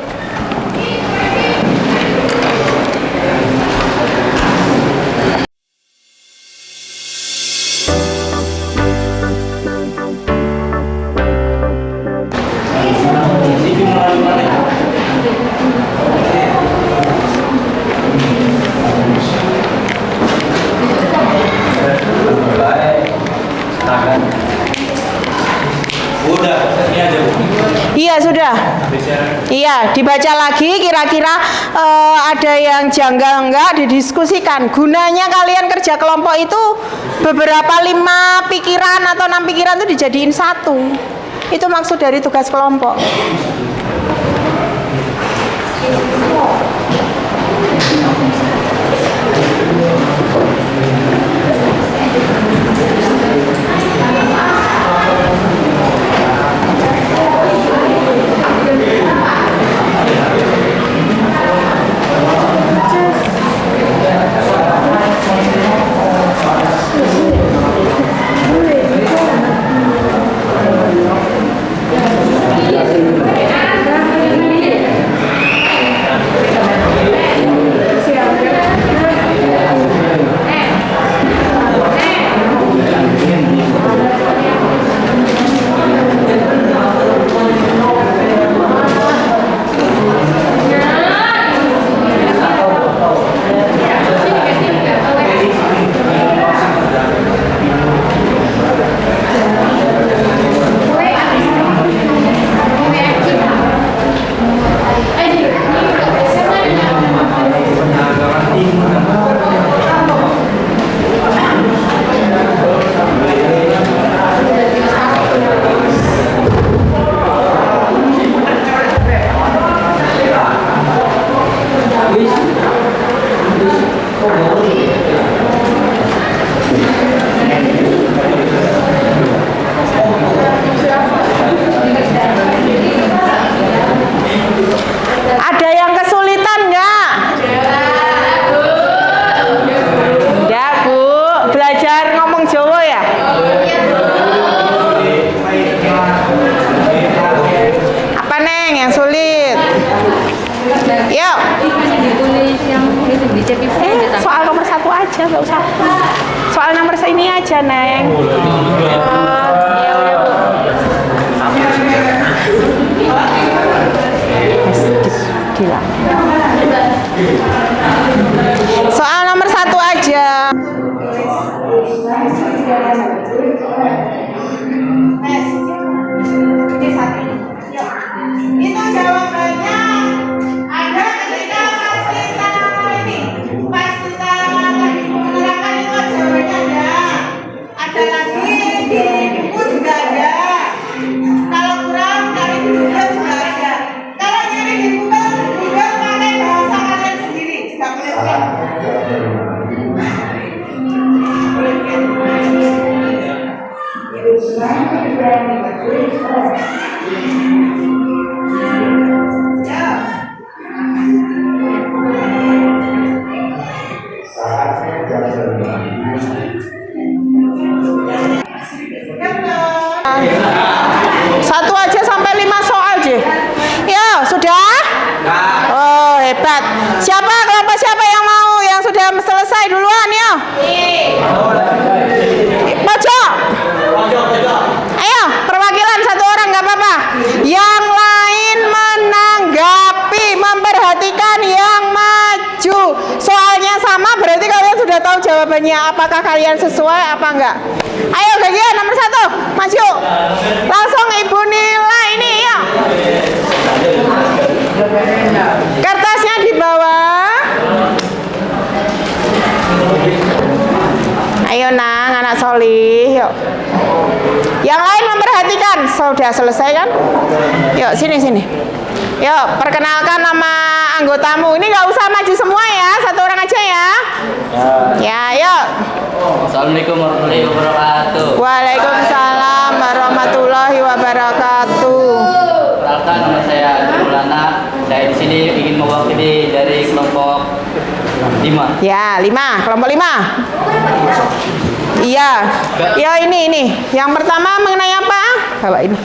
Iya sudah. Iya, dibaca lagi kira-kira ada yang janggal enggak, didiskusikan. Gunanya kalian kerja kelompok itu beberapa 5 pikiran atau 6 pikiran itu dijadiin satu. Itu maksud dari tugas kelompok. aja, nggak usah. Soal nomor ini aja, Neng. Ya udah, Bu. Gila. Soal nomor 1 aja. Itu jawabannya ada ketika pas kita lagi menerangkan itu jawabannya ada lagi di buku juga ada. Kalau kurang cari di Google juga ada. Kalau nyari di Google pakai bahasa kalian sendiri juga boleh. Satu aja sampai 5 soal deh. Ya, sudah? Oh, hebat. Kelompok siapa yang mau yang sudah selesai duluan ya? Pojok. Ayo, perwakilan 1 orang nggak apa-apa. Yang lain menanggapi, memperhatikan yang maju. Soalnya sama berarti kalian sudah tahu jawabannya. Apakah kalian sesuai apa enggak? Ayo bagian nomor 1, maju. Langsung Ibu nilai ini ya. Kertasnya di bawah. Ayo Nang, anak solih, yuk. Yang lain memperhatikan. Sudah selesai kan? Yuk, sini. Yuk, perkenalkan nama anggotamu. Ini nggak usah maju semua ya, 1 orang aja ya. Ya, yuk. Assalamualaikum warahmatullahi wabarakatuh. Waalaikumsalam warahmatullahi wabarakatuh. Perkenalkan, nama saya Maulana. Saya di sini ingin mewakili dari kelompok 5. Ya, 5, kelompok 5. Iya. Ya ini. Yang pertama mengenai apa? Bawa ini.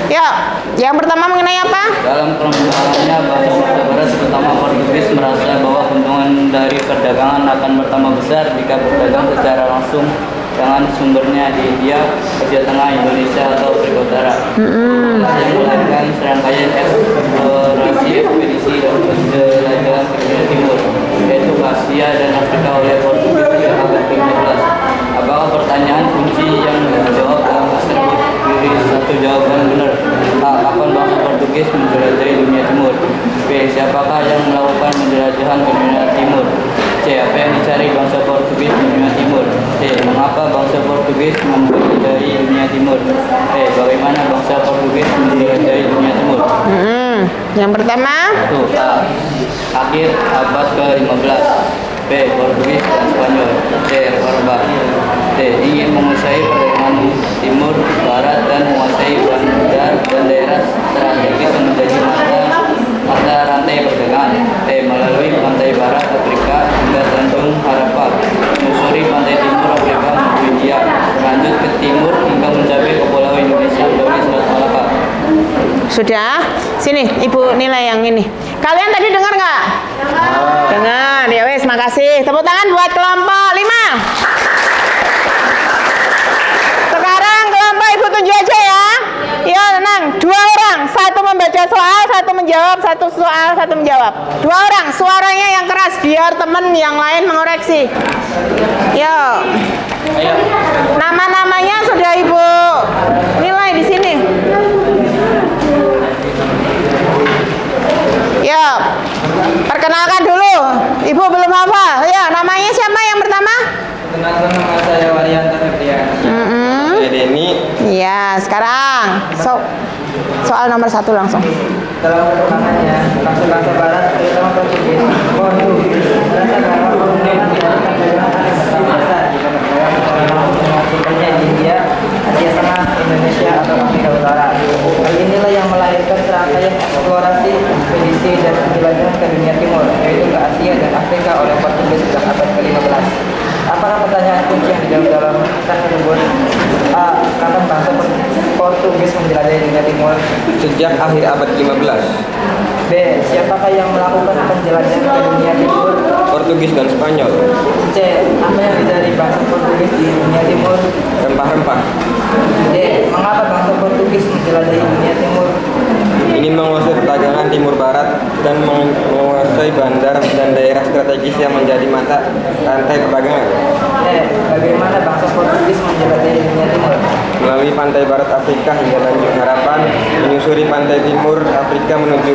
Ya, yang pertama mengenai apa? Dalam perkembangannya bahasa Sumatera Barat terutama Portugis merasa bahwa keuntungan dari perdagangan akan bertambah besar jika berdagang secara langsung dengan sumbernya di India, Asia Tengah, Indonesia atau Afrika Utara. Yang melakukan serangkaian eksplorasi, ekspedisi dan penjelajahan ke dunia timur, yaitu Asia dan Afrika oleh Portugis pada abad ke-15. Apakah pertanyaan kunci yang dijawab dalam tersebut pilih satu jawaban benar? A. Kapan bangsa Portugis menjelajahi dunia timur? B. Siapakah yang melakukan penjelajahan ke dunia timur? C. Apa yang dicari bangsa Portugis di dunia timur? D. Mengapa bangsa Portugis menjelajahi dunia timur? E. Bagaimana bangsa Portugis menjelajahi dunia timur? Yang pertama. A. Akhir abad ke-15. B. Portugis dan Spanyol. C. Reforma. D. Ingin menguasai perdagangan timur, barat, dan menguasai bandar dan daerah strategis yang menjadi mata rantai perdagangan. D. Melalui pantai barat Afrika hingga Tanjung Harappa, menyusuri pantai timur Afrika menuju India, lanjut ke timur hingga mencapai Kepulauan Indonesia melalui Selat Malaka. Sudah? Sini, Ibu nilai yang ini. Kalian tadi dengar nggak? Dengar. Ya wes, makasih. Tepuk tangan buat kelompok 5. Sekarang kelompok Ibu tunjuk aja ya. Ya, tenang. 2 orang. 1 membaca soal, 1 menjawab, 1 soal, 1 menjawab. 2 orang. Suaranya yang keras biar teman yang lain mengoreksi. Yo. Nama-namanya sudah Ibu nilai di sini. Ya, perkenalkan dulu. Ibu belum hafal. Ya, namanya siapa yang pertama? Perkenalkan, nama saya Waryanto Febrian. Saya Denny. Ya, sekarang soal nomor 1 langsung. Dalam perkembangannya, bangsa-bangsa Barat terutama Portugis merasa bahwa keuntungan perdagangan akan bertambah besar jika berdagang dengan sumbernya di India, Asia Tengah, Indonesia atau Afrika Utara. Hal inilah yang melahirkan serangkaian eksplorasi, ekspedisi dan penjelajahan ke dunia timur, yaitu ke Asia dan Afrika oleh Portugis sejak abad ke-15. Apakah pertanyaan kunci yang dijawab dalam kisah tersebut? A. Kapan bangsa Portugis menjelajahi dunia timur? Sejak akhir abad 15. B. Siapakah yang melakukan penjelajahan ke dunia timur? Portugis dan Spanyol. C. Apa yang dicari bangsa Portugis di dunia timur? Rempah-rempah. D. Mengapa bangsa Portugis menjelajahi dunia timur? Ini menguasai perdagangan timur barat dan menguasai bandar dan daerah strategis yang menjadi mata rantai perdagangan. D. Bagaimana bangsa Portugis menjelajahi dunia timur? Melalui pantai barat Afrika hingga Tanjung Harapan, menyusuri pantai timur Afrika menuju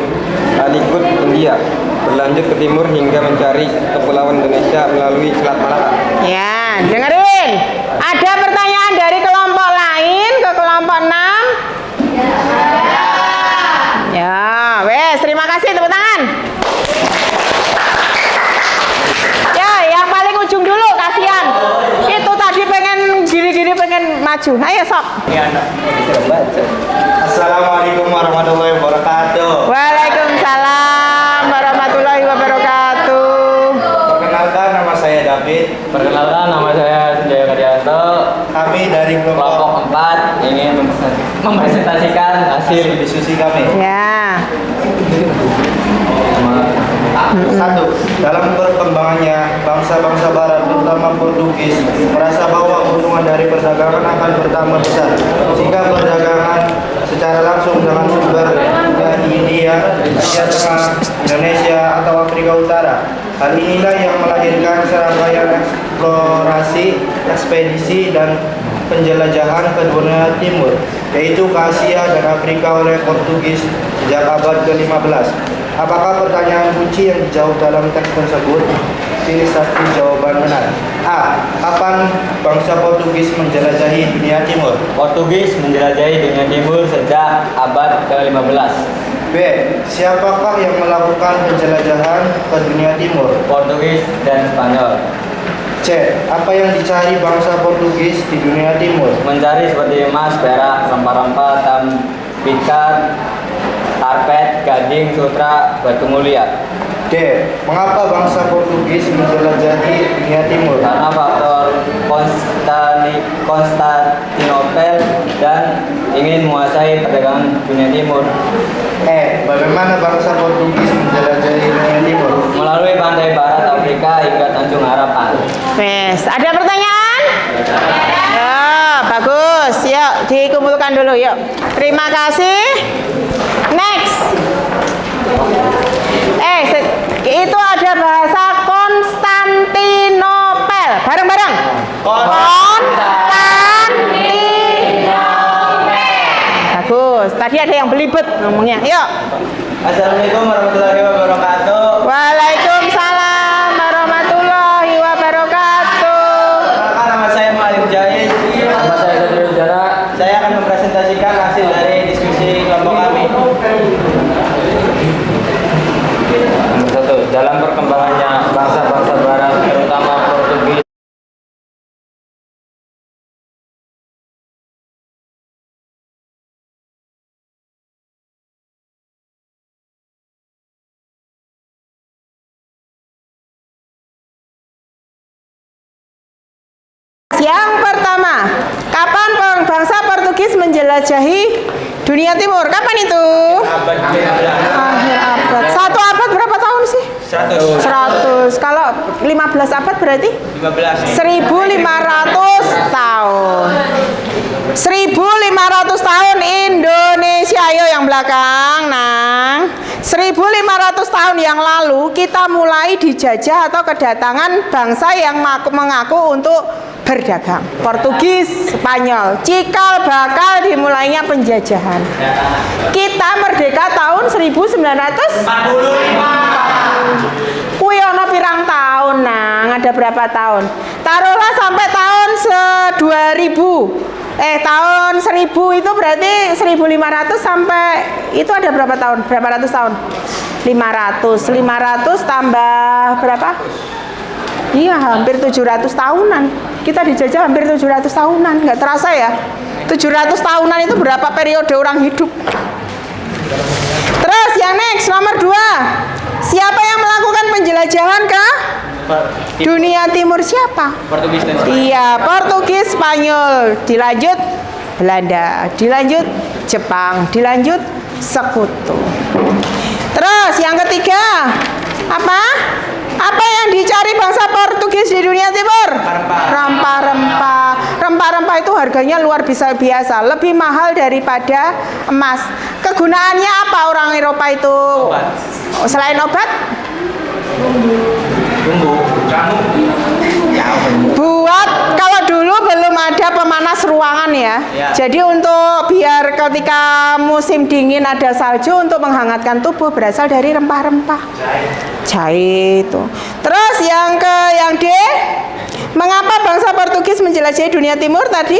Calicut, India, berlanjut ke timur hingga mencari kepulauan Indonesia melalui Selat Malaka. Ya, dengerin. Ada pertanyaan dari kelompok lain ke kelompok 6? Ya, wes, terima kasih, tepuk tangan. Ya, yang paling ujung dulu, kasihan. Itu tadi pengen gini-gini pengen maju. Ayo, sok. Assalamualaikum warahmatullahi wabarakatuh. Waalaikumsalam warahmatullahi wabarakatuh. Perkenalkan, nama saya David. Perkenalkan, nama saya Sunjaya Karyanto. Kami dari Kelompok 4 ingin mempresentasikan hasil diskusi kami. Ya. Satu, dalam perkembangannya bangsa-bangsa Barat, terutama Portugis, merasa bahwa keuntungan dari perdagangan akan bertambah besar jika perdagangan secara langsung dengan sumber dari India, Asia Tengah, Indonesia, atau Afrika Utara. Hal inilah yang melahirkan serangkaian eksplorasi, ekspedisi, dan penjelajahan ke dunia timur, yaitu ke Asia dan Afrika oleh Portugis sejak abad ke-15. Apakah pertanyaan kunci yang dijawab dalam teks tersebut? Pilih satu jawaban benar. A. Kapan bangsa Portugis menjelajahi dunia timur? Portugis menjelajahi dunia timur sejak abad ke-15. B. Siapakah yang melakukan penjelajahan ke dunia timur? Portugis dan Spanyol. C. Apa yang dicari bangsa Portugis di dunia timur? Mencari seperti emas, perak, rempah-rempah, pikat, karpet, gading, sutra, batu mulia. D. Mengapa bangsa Portugis menjelajahi dunia timur? Karena faktor Konstantinopel dan ingin menguasai perdagangan dunia timur. E. Bagaimana bangsa Portugis menjelajahi dunia timur? Melalui pantai barat Afrika hingga Tanjung Harapan. Wes, ada pertanyaan? Ya, bagus. Yuk, dikumpulkan dulu yuk. Terima kasih. Next. Itu ada bahasa Konstantinopel. Bareng-bareng. Konstantinopel. Bagus. Tadi ada yang belibet ngomongnya. Yuk. Assalamualaikum warahmatullahi wabarakatuh. Waalaikumsalam warahmatullahi wabarakatuh. Perkenalkan, nama saya Malik Jahid. Nama saya Sadri Ujara. Saya akan mempresentasikan hasil dari diskusi kelompok kami. Nomor 1. Dalam perkembangannya bangsa-bangsa Barat, terutama Portugis. Yang pertama, kapan bangsa Portugis menjelajahi dunia timur? Kapan itu? Abad Akhir abad. Satu abad berapa tahun sih? 100. Kalau 15 abad berarti? 15. 1500 tahun. 1500 tahun Indonesia, ayo yang belakang. Nah, 1500 tahun yang lalu kita mulai dijajah atau kedatangan bangsa yang mengaku untuk berdagang. Portugis, Spanyol, cikal bakal dimulainya penjajahan. Kita merdeka tahun 1945. Kuwi ana pirang tahun, Nang? Ada berapa tahun? Taruhlah sampai tahun 2000. Tahun 1000 itu berarti 1500 sampai itu ada berapa tahun? Berapa ratus tahun? 500. 500 tambah berapa? Iya, hampir 700 tahunan. Kita dijajah hampir 700 tahunan. Nggak terasa ya? 700 tahunan itu berapa periode orang hidup? Terus yang next, nomor 2. Siapa yang melakukan penjelajahan ke dunia timur? Siapa? Portugis dan Iya, Portugis, Spanyol, dilanjut Belanda, dilanjut Jepang, dilanjut Sekutu. Terus yang ketiga, apa? Apa yang dicari bangsa Portugis di dunia timur? Rempah-rempah. Rempah-rempah itu harganya luar biasa, lebih mahal daripada emas. Kegunaannya apa orang Eropa itu? Selain obat? Buat kalau dulu belum ada pemanas ruangan ya. Jadi untuk biar ketika musim dingin ada salju untuk menghangatkan tubuh berasal dari rempah-rempah. Jahe itu. Terus yang D, mengapa bangsa Portugis menjelajahi dunia timur tadi?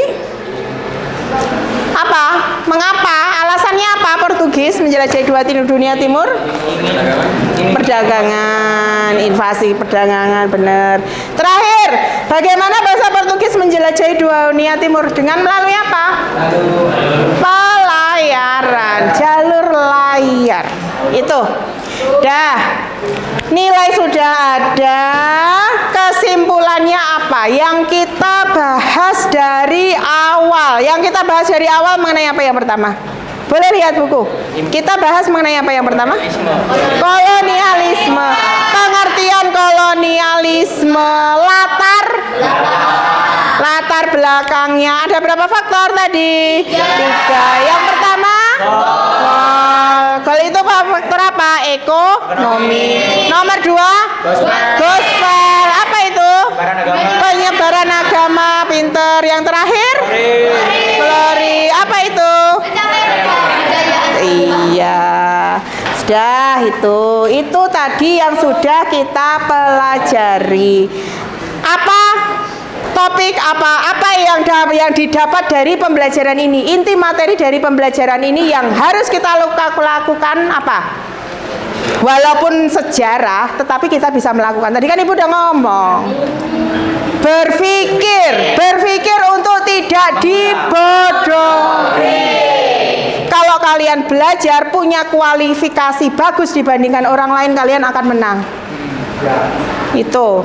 Apa? Mengapa? Alasannya apa Portugis menjelajahi dunia timur? Perdagangan, invasi perdagangan, benar. Terakhir, bagaimana bangsa Portugis menjelajahi dunia timur? Dengan melalui apa? Pelayaran, jalur layar. Itu. Dah. Nilai sudah ada. Kesimpulannya apa? Yang kita bahas dari awal. Yang kita bahas dari awal mengenai apa yang pertama? Boleh lihat buku. Kita bahas mengenai apa yang pertama? Kolonialisme. Pengertian kolonialisme. Latar belakangnya. Ada berapa faktor tadi? 3. Yang pertama? Kalau itu faktor apa? Ekonomi. Nomor 2? Gospel. Apa itu? Penyebaran agama. Pinter. Yang terakhir? Glory. Apa itu? Iya. Sudah itu. Itu tadi yang sudah kita pelajari. Apa topik apa yang didapat dari pembelajaran ini? Inti materi dari pembelajaran ini yang harus kita lakukan apa? Walaupun sejarah, tetapi kita bisa melakukan. Tadi kan Ibu udah ngomong. Berpikir untuk tidak dibodohi. Kalau kalian belajar punya kualifikasi bagus dibandingkan orang lain, kalian akan menang. Itu.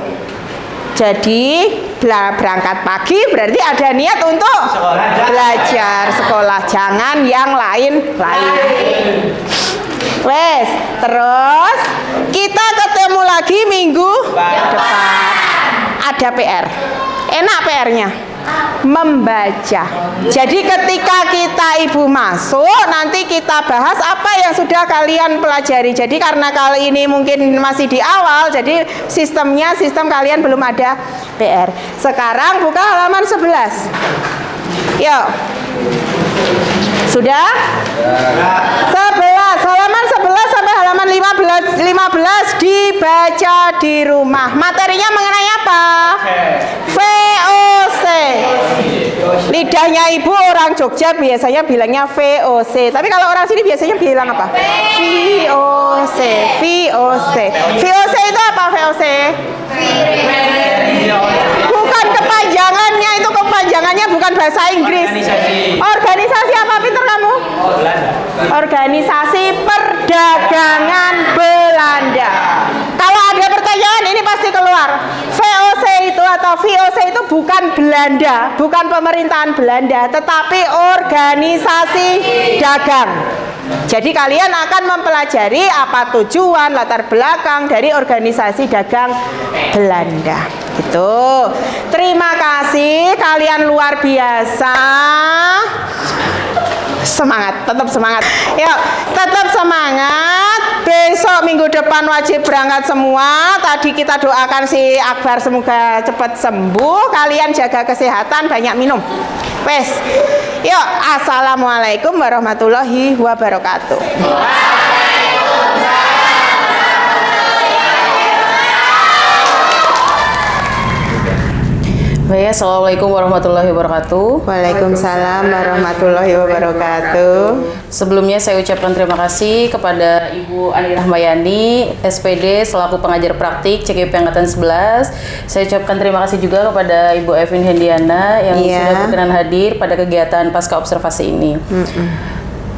Jadi berangkat pagi berarti ada niat untuk belajar sekolah, jangan yang lain. Wes, terus kita ketemu lagi minggu depan. Ada PR. Enak PR-nya. Membaca. Jadi ketika Ibu masuk, nanti kita bahas apa yang sudah kalian pelajari. Jadi karena kali ini mungkin masih di awal, jadi sistem kalian belum ada PR. Sekarang buka halaman 11. Yuk. Sudah? 11, halaman 11 sampai halaman 15 dibaca di rumah. Materinya mengenai apa? VOC. Lidahnya Ibu orang Jogja biasanya bilangnya VOC. Tapi kalau orang sini biasanya bilang apa? VOC. VOC itu apa VOC? Bukan kepanjangannya, itu kepanjangannya bukan bahasa Inggris. Organisasi apa pinter kamu? Organisasi Perdagangan Belanda. Kalau ada pertanyaan ini pasti keluar. VOC itu atau VOC itu bukan Belanda, bukan pemerintahan Belanda, tetapi organisasi dagang. Jadi kalian akan mempelajari apa tujuan, latar belakang dari organisasi dagang Belanda. Gitu. Terima kasih, kalian luar biasa. Semangat, tetap semangat. Yuk, tetap semangat. Besok minggu depan wajib berangkat semua. Tadi kita doakan si Akbar semoga cepat sembuh. Kalian jaga kesehatan, banyak minum. Wes. Yuk, assalamualaikum warahmatullahi wabarakatuh. Baik, assalamualaikum warahmatullahi wabarakatuh. Waalaikumsalam warahmatullahi wabarakatuh. Sebelumnya saya ucapkan terima kasih kepada Ibu Ani Rahmayani, SPD selaku pengajar praktik CGP Angkatan 11. Saya ucapkan terima kasih juga kepada Ibu Evin Hendiana yang sudah berkenan hadir pada kegiatan pasca observasi ini.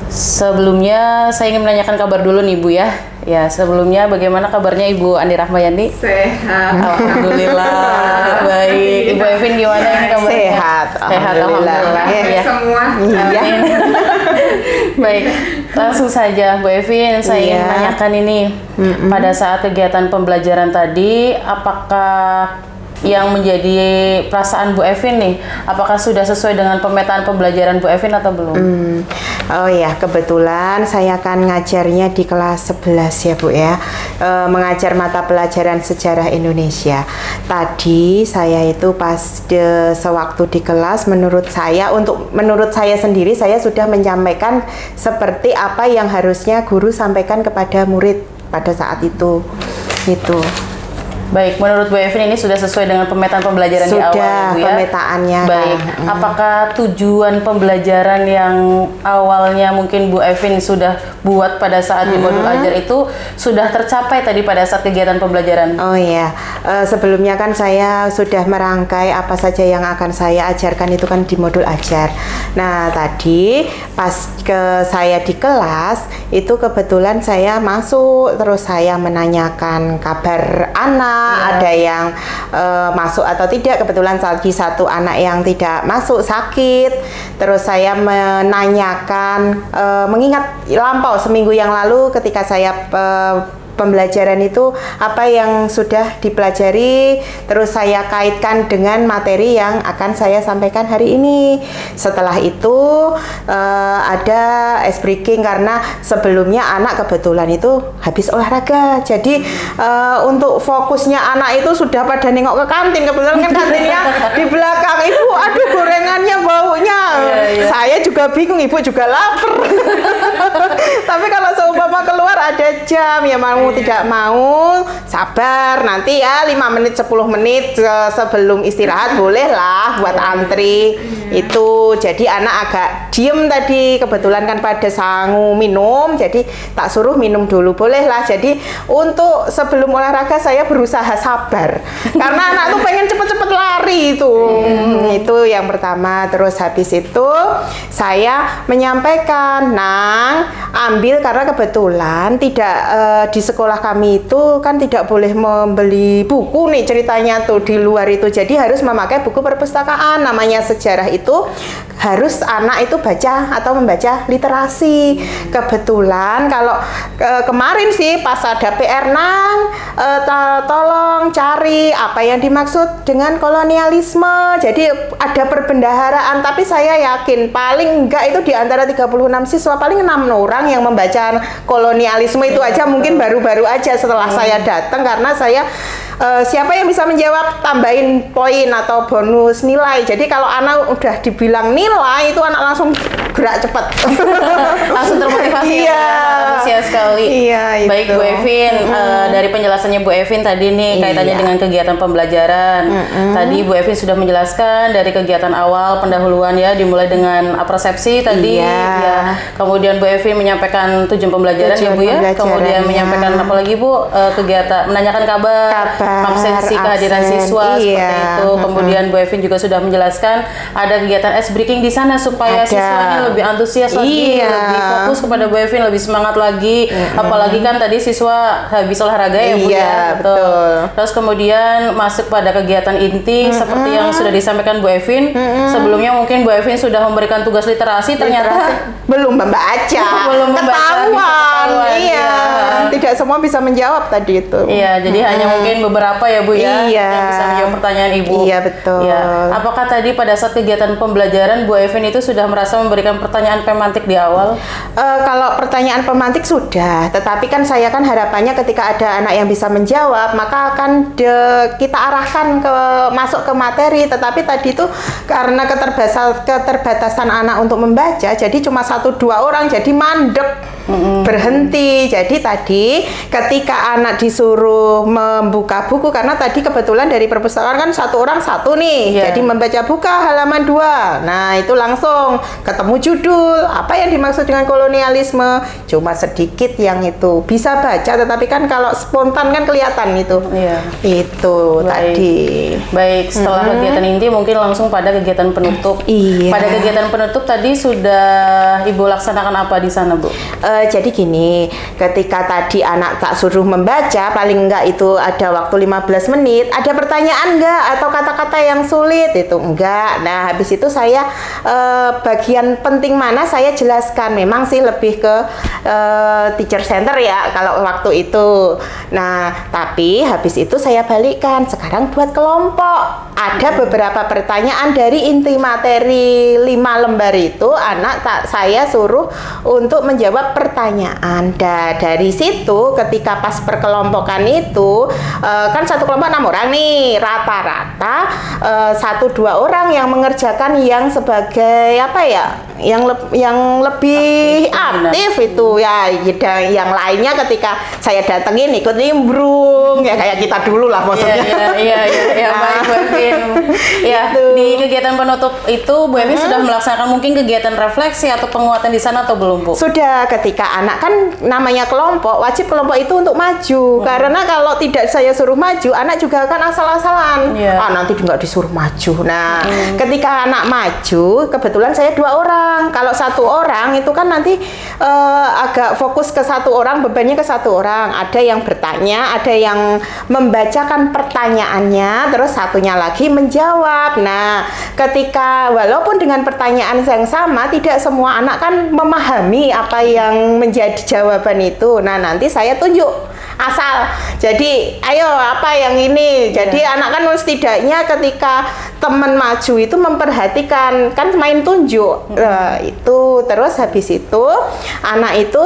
Sebelumnya saya ingin menanyakan kabar dulu nih Ibu ya. Ya, sebelumnya bagaimana kabarnya Ibu Ani Rahmayani? Sehat. Alhamdulillah. Baik. Ibu Evin gimana ini kabarnya? Sehat. Alhamdulillah. Ya. Semua. Iya. Baik, langsung saja Bu Evin, saya ingin Iya. menanyakan ini. Pada saat kegiatan pembelajaran tadi, apakah yang menjadi perasaan Bu Evin nih, apakah sudah sesuai dengan pemetaan pembelajaran Bu Evin atau belum? Oh ya, kebetulan saya akan ngajarnya di kelas 11 ya Bu ya, mengajar mata pelajaran sejarah Indonesia. Tadi saya itu pas sewaktu di kelas, menurut saya sendiri, saya sudah menyampaikan seperti apa yang harusnya guru sampaikan kepada murid pada saat itu. Itu. Baik, menurut Bu Evin ini sudah sesuai dengan pemetaan pembelajaran di awal, Sudah Bu ya? pemetaannya. Baik, Kak. apakah tujuan pembelajaran yang awalnya mungkin Bu Evin sudah buat pada saat di modul ajar itu sudah tercapai tadi pada saat kegiatan pembelajaran? Oh iya, sebelumnya kan saya sudah merangkai apa saja yang akan saya ajarkan itu kan di modul ajar. Nah tadi pas saya di kelas itu kebetulan saya masuk, terus saya menanyakan kabar anak, ada yang masuk atau tidak. Kebetulan lagi satu anak yang tidak masuk, sakit. Terus saya menanyakan, mengingat lampau seminggu yang lalu ketika saya pembelajaran itu apa yang sudah dipelajari, terus saya kaitkan dengan materi yang akan saya sampaikan hari ini. Setelah itu ada ice breaking karena sebelumnya anak kebetulan itu habis olahraga, jadi untuk fokusnya anak itu sudah pada nengok ke kantin. Kebetulan kan kantinnya di belakang. Ibu, aduh gorengannya baunya. Saya juga bingung, ibu juga lapar. Tapi kalau seumpama keluar ada jam, ya mau tidak mau sabar, nanti ya 5 menit 10 menit sebelum istirahat bolehlah buat antri. Itu jadi anak agak diem tadi, kebetulan kan pada sangu minum, jadi tak suruh minum dulu, bolehlah. Jadi untuk sebelum olahraga saya berusaha sabar karena anak tuh pengen cepet-cepet lari itu. Itu yang pertama. Terus habis itu saya menyampaikan, Nang, ambil, karena kebetulan tidak di sekolah kami itu kan tidak boleh membeli buku nih ceritanya tuh di luar itu, jadi harus memakai buku perpustakaan. Namanya sejarah itu harus anak itu baca atau membaca literasi. Kebetulan kalau kemarin sih pas ada PR, Nang, tolong cari apa yang dimaksud dengan kolonialisme. Jadi ada perbendaharaan, tapi saya yakin paling enggak itu di antara 36 siswa paling 6 orang yang membaca kolonialisme itu aja, mungkin baru-baru aja setelah saya datang, karena saya siapa yang bisa menjawab tambahin poin atau bonus nilai. Jadi kalau anak udah dibilang nilai itu anak langsung gerak cepat. Langsung termotivasi. Iya. Antusias sekali. Iya, itu. Baik Bu Evin, dari penjelasannya Bu Evin tadi nih kaitannya Iya. dengan kegiatan pembelajaran. Tadi Bu Evin sudah menjelaskan dari kegiatan awal pendahuluan ya, dimulai dengan persepsi tadi. Iya. Ya. Kemudian Bu Evin menyampaikan tujuan pembelajaran ya Tujuan Bu ya. pembelajarannya. Kemudian menyampaikan apa lagi Bu? Kegiatan menanyakan kabar, absensi kehadiran absen. siswa seperti Iya. itu. Kemudian Bu Evin juga sudah menjelaskan ada kegiatan ice breaking di sana supaya Ada. siswanya lebih antusias lagi, Iya. lebih fokus kepada Bu Evin, lebih semangat lagi. Apalagi kan tadi siswa habis olahraga ya Bu Iya, ya. betul. Terus kemudian masuk pada kegiatan inti seperti yang sudah disampaikan Bu Evin. Sebelumnya mungkin Bu Evin sudah memberikan tugas literasi, ternyata belum membaca. Belum membaca, bisa ketahuan, Iya. iya. Tidak semua bisa menjawab tadi itu. iya, jadi hanya mungkin beberapa ya Bu ya Iya. yang bisa menjawab pertanyaan Ibu. Iya, betul. Iya. Apakah tadi pada saat kegiatan pembelajaran Bu Evin itu sudah merasa memberikan pertanyaan pemantik di awal? Kalau pertanyaan pemantik sudah, tetapi kan saya kan harapannya ketika ada anak yang bisa menjawab, maka akan kita arahkan masuk ke materi. Tetapi tadi itu karena keterbatasan anak untuk membaca, jadi cuma 1-2 orang, jadi mandek, berhenti. Jadi tadi ketika anak disuruh membuka buku, karena tadi kebetulan dari perpustakaan kan 1 orang 1 nih, Iya. jadi membaca buka halaman 2. Nah itu langsung ketemu judul apa yang dimaksud dengan kolonialisme. Cuma sedikit yang itu bisa baca, tetapi kan kalau spontan kan kelihatan itu. Iya. Itu Baik. tadi. Baik, setelah kegiatan inti mungkin langsung pada kegiatan penutup. Iya. Pada kegiatan penutup tadi sudah Ibu laksanakan apa di sana, Bu? Jadi gini, ketika tadi anak tak suruh membaca, paling enggak itu ada waktu 15 menit, ada pertanyaan enggak atau kata-kata yang sulit itu enggak. Nah, habis itu saya bagian penting mana saya jelaskan. Memang sih lebih ke teacher center ya kalau waktu itu. Nah, tapi habis itu saya balikkan, sekarang buat kelompok. Ada beberapa pertanyaan dari inti materi 5 lembar itu anak saya suruh untuk menjawab pertanyaan. Dan dari situ ketika pas perkelompokan itu kan satu kelompok 6 orang nih, rata-rata 1-2 orang yang mengerjakan yang sebagai apa ya, yang lebih aktif itu ya. Yang lainnya ketika saya datengin ikut nimbrung ya kayak kita dulu lah maksudnya. Iya, baik Bu Evin. Ya, Gitu. di kegiatan penutup itu Bu Evin sudah melaksanakan mungkin kegiatan refleksi atau penguatan di sana atau belum, Bu? Sudah, ketika anak kan namanya kelompok, wajib kelompok itu untuk maju. Karena kalau tidak saya suruh maju, anak juga akan asal-asalan. Nanti nggak disuruh maju. Nah, ketika anak maju, kebetulan saya 2 orang. Kalau 1 orang itu kan nanti agak fokus ke 1 orang, bebannya ke 1 orang. Ada yang bertanya, ada yang membacakan pertanyaannya, terus satunya lagi menjawab. Nah, ketika walaupun dengan pertanyaan yang sama, tidak semua anak kan memahami apa yang menjadi jawaban itu. Nah, nanti saya tunjuk asal. Jadi, ayo apa yang ini. Jadi anak kan setidaknya ketika teman maju itu memperhatikan, kan main tunjuk. Itu terus habis itu anak itu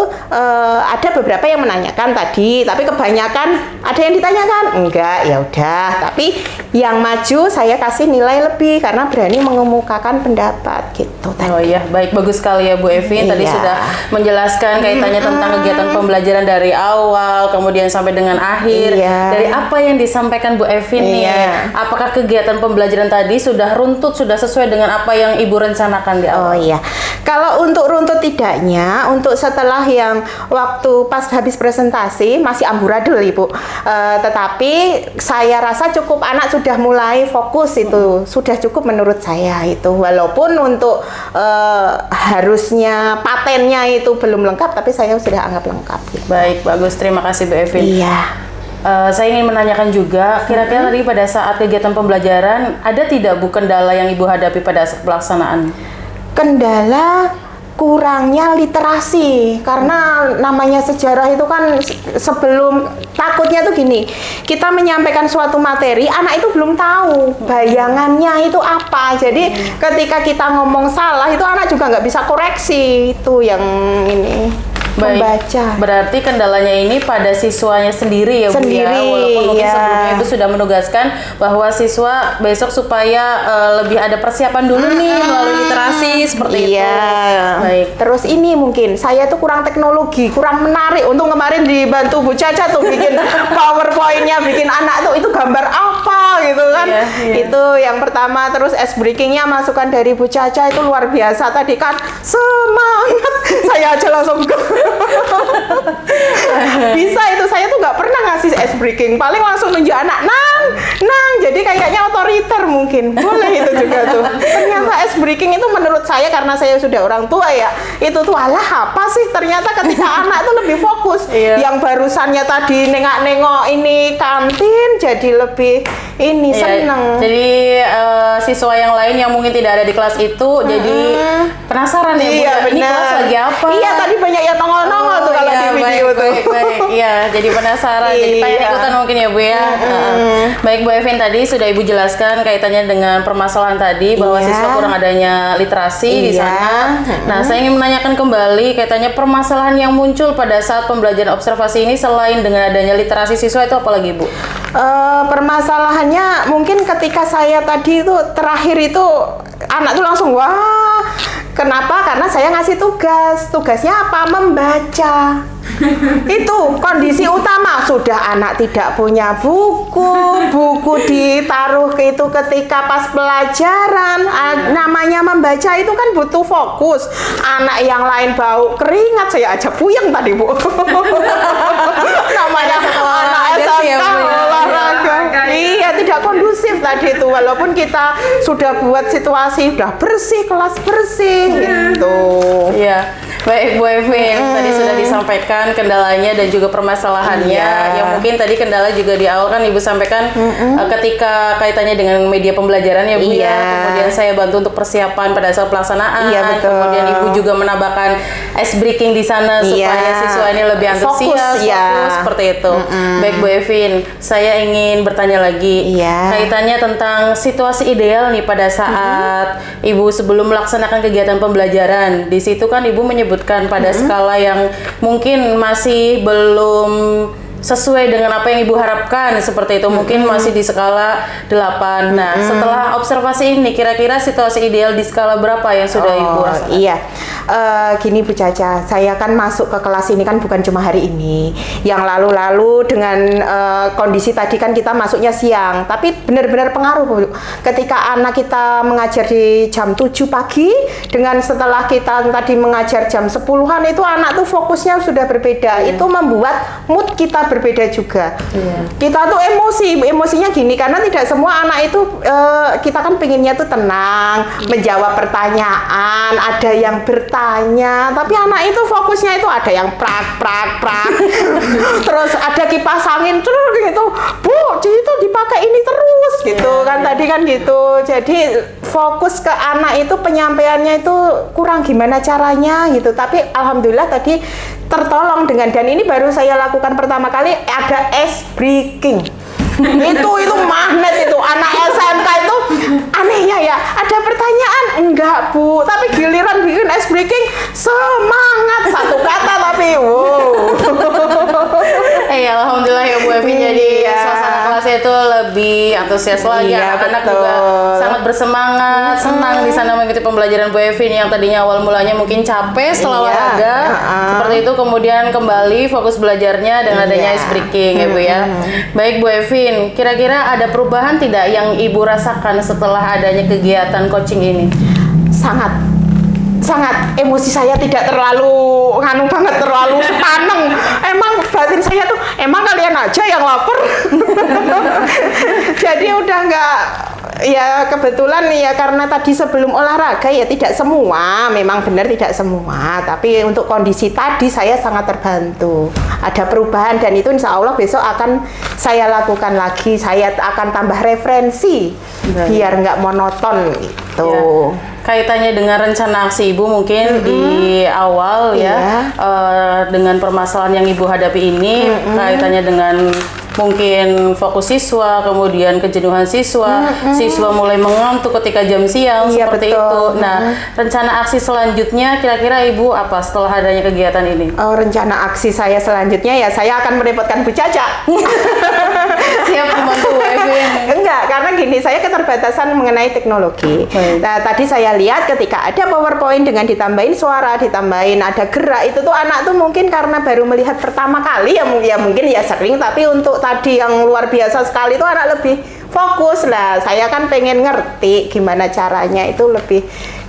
ada beberapa yang menanyakan tadi, tapi kebanyakan ada yang ditanyakan enggak, ya udah. Tapi yang maju saya kasih nilai lebih karena berani mengemukakan pendapat gitu tadi. Oh iya, baik, bagus sekali ya Bu Evin. Tadi Iya. sudah menjelaskan kaitannya tentang kegiatan pembelajaran dari awal, kemudian sampai dengan akhir. Iya. Dari apa yang disampaikan Bu Evin nih, Iya. apakah kegiatan pembelajaran tadi sudah runtut, sudah sesuai dengan apa yang Ibu rencanakan di Oh awal? iya, kalau untuk runtut tidaknya, untuk setelah yang waktu pas habis presentasi masih amburadul Ibu. Tetapi saya rasa cukup anak sudah mulai fokus itu, sudah cukup menurut saya itu. Walaupun untuk harusnya patennya itu belum lengkap, tapi saya sudah anggap lengkap. Gitu. Baik, bagus. Terima kasih Bu Evin. Iya. Saya ingin menanyakan juga, kira-kira tadi pada saat kegiatan pembelajaran, ada tidak Bu kendala yang Ibu hadapi pada saat pelaksanaan? Kendala kurangnya literasi, karena namanya sejarah itu kan sebelum, takutnya tuh gini, kita menyampaikan suatu materi, anak itu belum tahu bayangannya itu apa. Jadi ketika kita ngomong salah itu anak juga nggak bisa koreksi, itu yang ini. Baik, Membaca. berarti kendalanya ini pada siswanya sendiri ya Bu ya, Sendiri, walaupun mungkin ya. sebelumnya Ibu sudah menugaskan bahwa siswa besok supaya lebih ada persiapan dulu nih melalui literasi seperti Iya. itu. Baik. Terus ini mungkin saya tuh kurang teknologi, kurang menarik. Untuk kemarin dibantu Bu Caca tuh bikin PowerPoint-nya, bikin anak tuh itu gambar apa gitu kan. Iya, iya. Itu yang pertama. Terus ice breaking-nya masukan dari Bu Caca itu luar biasa tadi kan. Semangat. Saya aja langsung bisa itu, saya tuh nggak pernah ngasih ice breaking, paling langsung nunjuk anak nang, jadi kayaknya otoriter mungkin, boleh itu juga tuh. Ternyata ice breaking itu menurut saya, karena saya sudah orang tua ya, itu tuh alah apa sih, ternyata ketika anak tuh lebih fokus. Iya. Yang barusannya tadi nengok-nengok ini kantin jadi lebih ini Iya, seneng. jadi siswa yang lain yang mungkin tidak ada di kelas itu jadi penasaran ya Bu, Iya, ini benar. kelas lagi apa? Iya, tadi banyak yang nongol-nongol tuh kalau iya, di video baik, tuh. baik. Iya, jadi penasaran, jadi pengen Iya. ikutan mungkin ya Bu ya. Baik Bu Evin, tadi sudah Ibu jelaskan kaitannya dengan permasalahan tadi bahwa Iya. siswa kurang adanya literasi di Iya. sana. Nah, saya ingin menanyakan kembali kaitannya permasalahan yang muncul pada saat pembelajaran observasi ini selain dengan adanya literasi siswa itu apalagi Bu? Permasalahannya mungkin ketika saya tadi itu terakhir itu anak tuh langsung wah, kenapa? Karena saya ngasih tugasnya apa? Membaca. Itu kondisi utama, sudah anak tidak punya buku ditaruh ke itu ketika pas pelajaran. Namanya membaca itu kan butuh fokus, anak yang lain bau keringat, saya aja puyeng tadi Bu. Namanya anak olahraga sih ya, SMK Bu, ya. olahraga. Iya, tidak kondusif tadi itu, walaupun kita sudah buat situasi udah bersih, kelas bersih gitu. Iya. Baik Bu Evin, tadi sudah disampaikan kendalanya dan juga permasalahannya. Iya. Yang mungkin tadi kendala juga di awal kan Ibu sampaikan ketika kaitannya dengan media pembelajaran ya Bu ya. Iya. Kemudian saya bantu untuk persiapan pada saat pelaksanaan. Iya, betul. Kemudian Ibu juga menambahkan ice breaking di sana supaya Iya. siswa ini lebih antusias, Fokus, ya. seperti itu. Baik Bu Evin, saya ingin bertanya lagi Iya. kaitannya tentang situasi ideal nih pada saat Ibu sebelum melaksanakan kegiatan pembelajaran. Di situ kan Ibu menyebutkan pada skala yang mungkin masih belum sesuai dengan apa yang Ibu harapkan seperti itu, mungkin masih di skala 8. Nah, setelah observasi ini kira-kira situasi ideal di skala berapa yang sudah Ibu rasakan? Iya, gini Bu Caca, saya kan masuk ke kelas ini kan bukan cuma hari ini. Yang lalu-lalu dengan kondisi tadi kan kita masuknya siang, tapi benar-benar pengaruh Bu. Ketika anak kita mengajar di jam 7 pagi, dengan setelah kita tadi mengajar jam 10-an itu anak tuh fokusnya sudah berbeda. Itu membuat mood kita berbeda juga. Kita tuh emosinya gini karena tidak semua anak itu kita kan pengennya tuh tenang, menjawab pertanyaan, ada yang bertanya, tapi anak itu fokusnya itu ada yang prak. Terus ada kipas angin terus gitu. Bu, itu dipakai ini terus gitu kan tadi kan gitu. Jadi fokus ke anak itu penyampaiannya itu kurang gimana caranya gitu. Tapi alhamdulillah tadi tertolong dengan, dan ini baru saya lakukan pertama kali, ada ice breaking. itu magnet itu anak SMK itu anehnya ya, ada pertanyaan enggak Bu, tapi giliran bikin ice breaking semangat, satu kata tapi wow. Alhamdulillah ya Bu Evin, jadi suasana kelasnya itu lebih antusias lagi, Iya, anak-anak betul. juga sangat bersemangat, senang di sana mengikuti pembelajaran Bu Evin yang tadinya awal mulanya mungkin capek setelah olahraga, seperti itu kemudian kembali fokus belajarnya dengan adanya ice breaking ya Bu ya. Baik Bu Evin, kira-kira ada perubahan tidak yang Ibu rasakan setelah adanya kegiatan coaching ini? Sangat emosi saya tidak terlalu terlalu sepaneng. Emang batin saya tuh emang kalian aja yang lapar. Jadi udah nggak, ya kebetulan ya karena tadi sebelum olahraga ya tidak semua, memang benar tidak semua, tapi untuk kondisi tadi saya sangat terbantu. Ada perubahan dan itu insya Allah besok akan saya lakukan lagi. Saya akan tambah referensi biar nggak monoton gitu. Ya. Kaitannya dengan rencana aksi Ibu mungkin di awal dengan permasalahan yang Ibu hadapi ini, kaitannya dengan mungkin fokus siswa, kemudian kejenuhan siswa, siswa mulai mengantuk ketika jam siang, seperti betul. itu. Nah, rencana aksi selanjutnya kira-kira Ibu apa setelah adanya kegiatan ini? Rencana aksi saya selanjutnya ya saya akan merepotkan Bu Caca. Siap membantu Bu Evin. Enggak, karena gini, saya keterbatasan mengenai teknologi. Nah, tadi saya lihat ketika ada PowerPoint dengan ditambahin suara, ditambahin ada gerak, itu tuh anak tuh mungkin karena baru melihat pertama kali ya mungkin ya sering, tapi untuk tadi yang luar biasa sekali itu anak lebih fokus lah. Saya kan pengen ngerti gimana caranya, itu lebih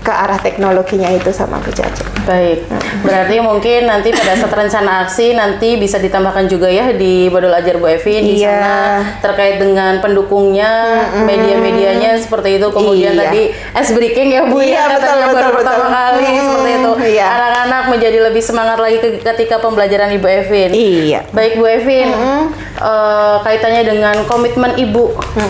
ke arah teknologinya itu sama Bu Caca. Baik, berarti mungkin nanti pada saat rencana aksi nanti bisa ditambahkan juga ya di modul ajar Bu Evin di sana terkait dengan pendukungnya, media-medianya seperti itu. Kemudian tadi ice breaking ya Bu ya, katanya baru pertama kali seperti itu. Anak-anak menjadi lebih semangat lagi ketika pembelajaran Ibu Evin. Iya. Baik Bu Evin, kaitannya dengan komitmen Ibu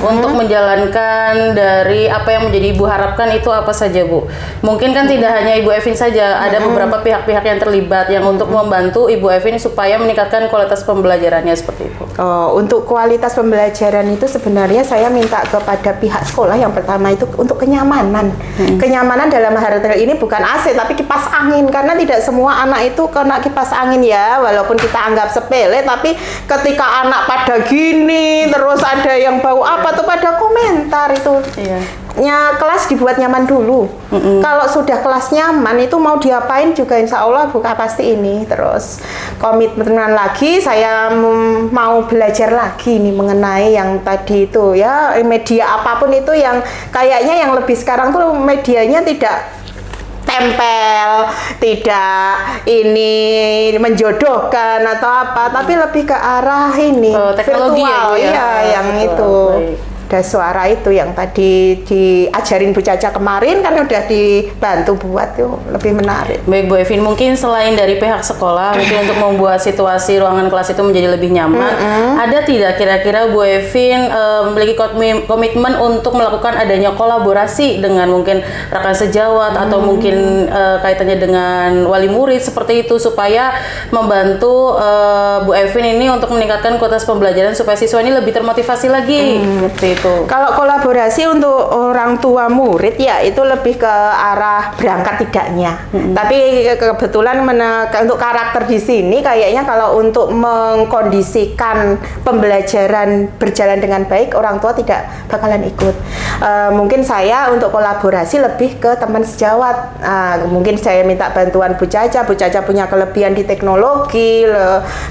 untuk menjalankan dari apa yang menjadi Ibu harapkan itu apa saja Bu? Mungkin kan tidak hanya Ibu Evin saja, ada beberapa pihak-pihak yang terlibat yang untuk membantu Ibu Evin supaya meningkatkan kualitas pembelajarannya seperti itu. Untuk kualitas pembelajaran itu sebenarnya saya minta kepada pihak sekolah yang pertama itu untuk kenyamanan. Kenyamanan dalam hal ini bukan AC tapi kipas angin, karena tidak semua anak itu kena kipas angin ya, walaupun kita anggap sepele, tapi ketika anak pada gini terus ada yang bau apa tuh pada komentar itu. Kelas dibuat nyaman dulu. Kalau sudah kelas nyaman itu mau diapain juga insya Allah buka pasti ini. Terus komitmen lagi, saya mau belajar lagi nih mengenai yang tadi itu ya, media apapun itu yang kayaknya yang lebih sekarang tuh medianya tidak tempel, tidak ini menjodohkan atau apa, tapi lebih ke arah ini teknologi virtual ya, Bu, ya? yang Betul. itu. Baik. nada suara itu yang tadi diajarin Bu Caca kemarin kan udah dibantu buat tuh lebih menarik. Baik Bu Evin, mungkin selain dari pihak sekolah mungkin untuk membuat situasi ruangan kelas itu menjadi lebih nyaman, ada tidak kira-kira Bu Evin memiliki komitmen untuk melakukan adanya kolaborasi dengan mungkin rekan sejawat atau mungkin kaitannya dengan wali murid seperti itu supaya membantu Bu Evin ini untuk meningkatkan kualitas pembelajaran supaya siswa ini lebih termotivasi lagi seperti itu. Kalau kolaborasi untuk orang tua murid ya itu lebih ke arah berangkat tidaknya. Tapi kebetulan untuk karakter di sini kayaknya kalau untuk mengkondisikan pembelajaran berjalan dengan baik orang tua tidak bakalan ikut. Mungkin saya untuk kolaborasi lebih ke teman sejawat. Mungkin saya minta bantuan Bu Caca punya kelebihan di teknologi,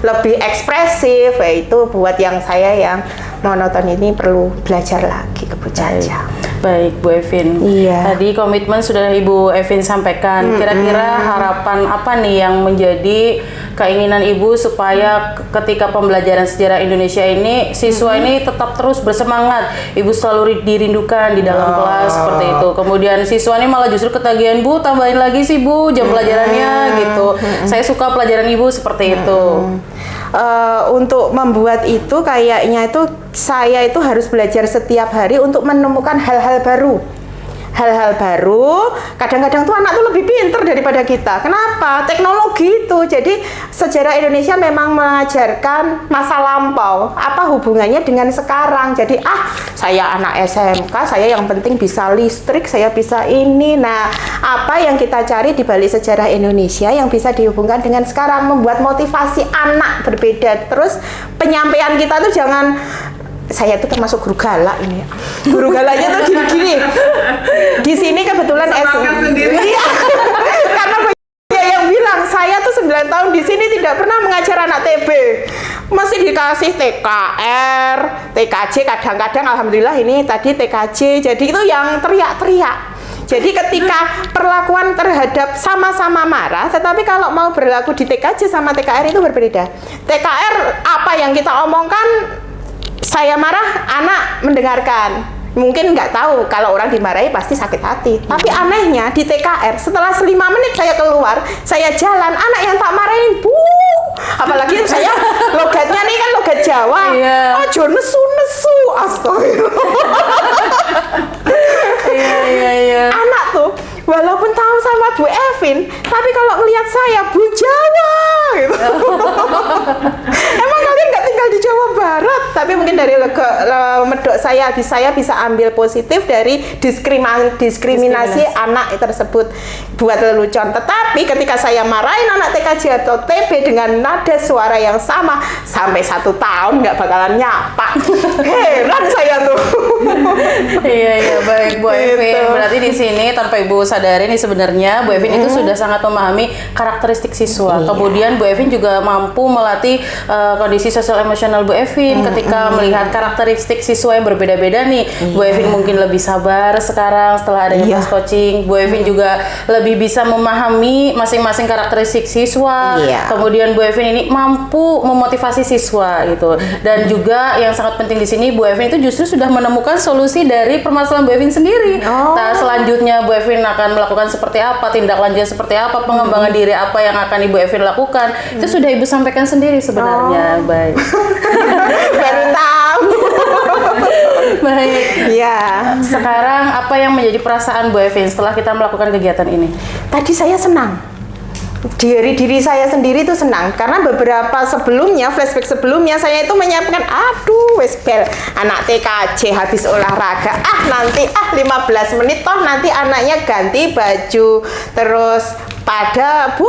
lebih ekspresif, itu buat yang saya yang monoton ini perlu belajar lagi ke Bu Caca. Baik Bu Evin, tadi komitmen sudah Ibu Evin sampaikan. Kira-kira harapan apa nih yang menjadi keinginan Ibu supaya ketika pembelajaran sejarah Indonesia ini siswa ini tetap terus bersemangat, Ibu selalu dirindukan di dalam kelas seperti itu. Kemudian siswa ini malah justru ketagihan, Bu tambahin lagi sih Bu jam pelajarannya gitu. Saya suka pelajaran Ibu seperti itu. Untuk membuat itu kayaknya itu saya itu harus belajar setiap hari untuk menemukan hal-hal baru. Hal-hal baru, kadang-kadang tuh anak tuh lebih pinter daripada kita. Kenapa? Teknologi itu. Jadi sejarah Indonesia memang mengajarkan masa lampau. Apa hubungannya dengan sekarang? Jadi saya anak SMK, saya yang penting bisa listrik, saya bisa ini. Nah, apa yang kita cari di balik sejarah Indonesia yang bisa dihubungkan dengan sekarang, membuat motivasi anak berbeda. Terus penyampaian kita tuh jangan, saya tuh termasuk guru galak ini. Guru galaknya tuh gini-gini. Di sini kebetulan iya. Karena banyak yang bilang saya tuh 9 tahun di sini tidak pernah mengajar anak TB. Masih dikasih TKR, TKJ, kadang-kadang alhamdulillah ini tadi TKJ. Jadi itu yang teriak-teriak. Jadi ketika perlakuan terhadap sama-sama marah, tetapi kalau mau berlaku di TKJ sama TKR itu berbeda. TKR apa yang kita omongkan, saya marah, anak mendengarkan. Mungkin nggak tahu, kalau orang dimarahi pasti sakit hati. Tapi anehnya di TKR, setelah 5 menit saya keluar, saya jalan, anak yang tak marahin, Bu. Apalagi saya logatnya nih kan logat Jawa. Ojo nesu-nesu, astagfirullah. Iya. Anak tuh, walaupun tahu sama Bu Evin, tapi kalau ngelihat saya, Bu Jawa gitu. Emang kalian nggak tinggal di Jawa Barat? Tapi mungkin dari medok saya bisa ambil positif dari diskriminasi anak tersebut buat lelucon. Tetapi ketika saya marahin anak TKJ atau TB dengan nada suara yang sama, sampai 1 tahun nggak bakalan nyapa. Heran saya tuh. Iya, baik Bu Evin. Berarti di sini tanpa Ibu sadari nih sebenarnya Bu Evin itu sudah sangat memahami karakteristik siswa. Kemudian Bu Evin juga mampu melatih kondisi sosial emosional Bu Evin ketika melihat karakteristik siswa yang berbeda-beda nih. Bu Evin mungkin lebih sabar sekarang setelah adanya kelas coaching. Bu Evin juga lebih bisa memahami masing-masing karakteristik siswa. Kemudian Bu Evin ini mampu memotivasi siswa gitu. Dan juga yang sangat penting di sini Bu Evin itu justru sudah menemukan solusi dari permasalahan Bu Evin sendiri. Nah, selanjutnya Bu Evin akan melakukan seperti apa, tindak lanjut seperti apa, pengembangan diri apa yang akan Ibu Evin lakukan, itu sudah Ibu sampaikan sendiri sebenarnya. Baik. Baru tahu. Baik. Ya. Sekarang apa yang menjadi perasaan Bu Evin setelah kita melakukan kegiatan ini? Tadi saya senang. Diri saya sendiri itu senang karena beberapa sebelumnya, flashback sebelumnya saya itu menyiapkan wes bel anak TKJ habis olahraga nanti 15 menit toh nanti anaknya ganti baju terus pada Bu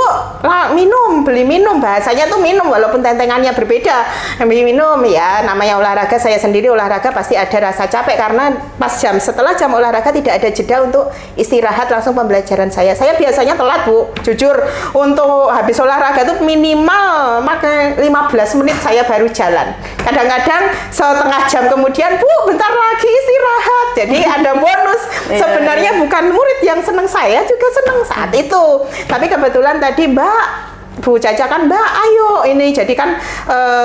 beli minum, bahasanya tuh minum walaupun tentengannya berbeda, beli minum ya, namanya olahraga. Saya sendiri olahraga pasti ada rasa capek karena setelah jam olahraga tidak ada jeda untuk istirahat, langsung pembelajaran saya biasanya telat Bu, jujur. Untuk habis olahraga tuh minimal 15 menit saya baru jalan, kadang-kadang setengah jam kemudian Bu bentar lagi istirahat, jadi ada bonus. Sebenarnya bukan murid yang senang, saya juga senang saat itu. Tapi kebetulan tadi Mbak Bu Caca kan, Mbak ayo ini, jadi kan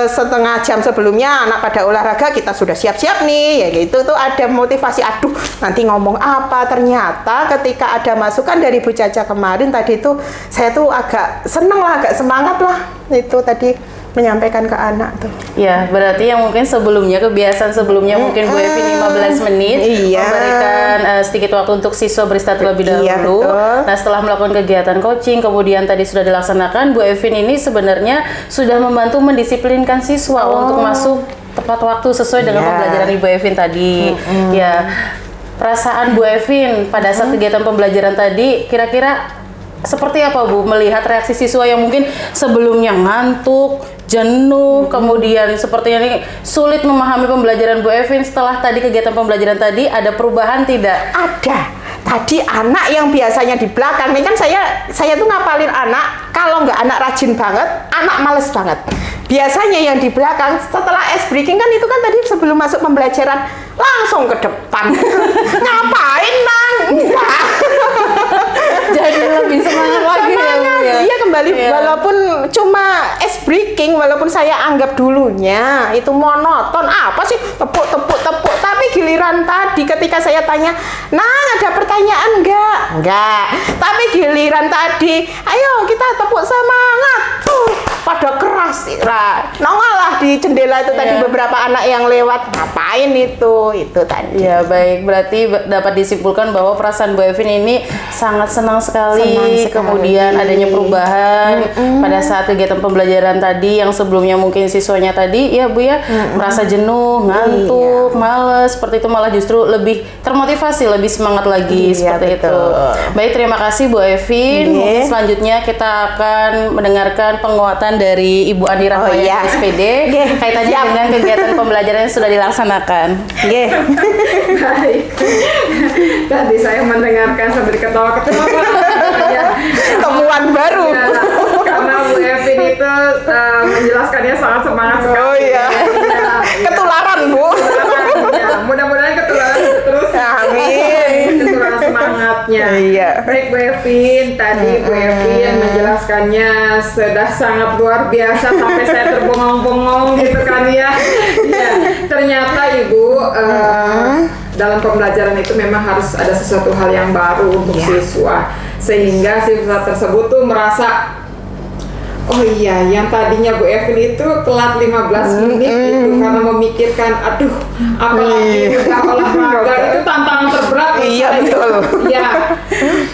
setengah jam sebelumnya anak pada olahraga kita sudah siap-siap nih, ya gitu tuh ada motivasi, aduh nanti ngomong apa. Ternyata ketika ada masukan dari Bu Caca kemarin tadi tuh saya tuh agak seneng lah, agak semangat lah itu tadi menyampaikan ke anak tuh. Ya, berarti yang mungkin sebelumnya, kebiasaan sebelumnya mungkin Bu Evi 15 menit Iya. memberikan sedikit waktu untuk siswa beristirahat terlebih dahulu. Iya, betul. Nah, setelah melakukan kegiatan coaching, kemudian tadi sudah dilaksanakan, Bu Evin ini sebenarnya sudah membantu mendisiplinkan siswa untuk masuk tepat waktu sesuai dengan Iya. pembelajaran Ibu Evin tadi. Ya, perasaan Bu Evin pada saat kegiatan pembelajaran tadi, kira-kira seperti apa Bu melihat reaksi siswa yang mungkin sebelumnya ngantuk, jenuh, kemudian sepertinya ini sulit memahami pembelajaran Bu Evin, setelah tadi kegiatan pembelajaran tadi ada perubahan tidak? Ada. Tadi anak yang biasanya di belakang, ini kan saya tuh ngapalin anak, kalau nggak anak rajin banget, anak males banget. Biasanya yang di belakang setelah ice breaking kan itu kan tadi sebelum masuk pembelajaran langsung ke depan. Ngapain Nang? Enggak. Jadi lebih semangat lagi ya Bu ya? Iya kembali, Iya. walaupun cuma ice breaking, walaupun saya anggap dulunya itu monoton, apa sih tepuk, tapi giliran tadi ketika saya tanya, Nang ada pertanyaan enggak, tapi giliran tadi, ayo kita tepuk semangat, pada keras lah, nongol lah di jendela itu tadi Iya. beberapa anak yang lewat, ngapain itu tadi. Ya baik, berarti dapat disimpulkan bahwa perasaan Bu Evin ini sangat senang sekali, Senang sekali. kemudian adanya perubahan pada saat kegiatan pembelajaran tadi yang sebelumnya mungkin siswanya tadi ya Bu ya merasa jenuh, ngantuk, males, seperti itu malah justru lebih termotivasi, lebih semangat lagi Iya, seperti itu. betul. Baik, terima kasih Bu Evin. Iya. Mungkin selanjutnya kita akan mendengarkan penguatan dari Ibu Andi Rahmayani iya. SPD Iya, kaitannya siap. dengan kegiatan pembelajaran yang sudah dilaksanakan. Nggih. Baik. Tadi saya mendengarkan sambil ketawa-ketawa. Ya. Temuan baru. Ya, karena Bu Evin itu menjelaskannya sangat semangat sekali. Oh iya. Ya. Ketularan Bu. Ya, mudah-mudahan ketularan terus. Amin. Ketularan semangatnya. Iya. Baik Bu Evin, tadi Bu Evin menjelaskannya sudah sangat luar biasa sampai saya terbengong-bengong gitu kan ya. Ya, ternyata Ibu dalam pembelajaran itu memang harus ada sesuatu hal yang baru untuk siswa, sehingga siswa tersebut tuh merasa, oh iya, yang tadinya Bu Evin itu telat 15 menit itu karena memikirkan, aduh, apalagi udah olahraga itu tantangan terberat. Iya, betul. Ya,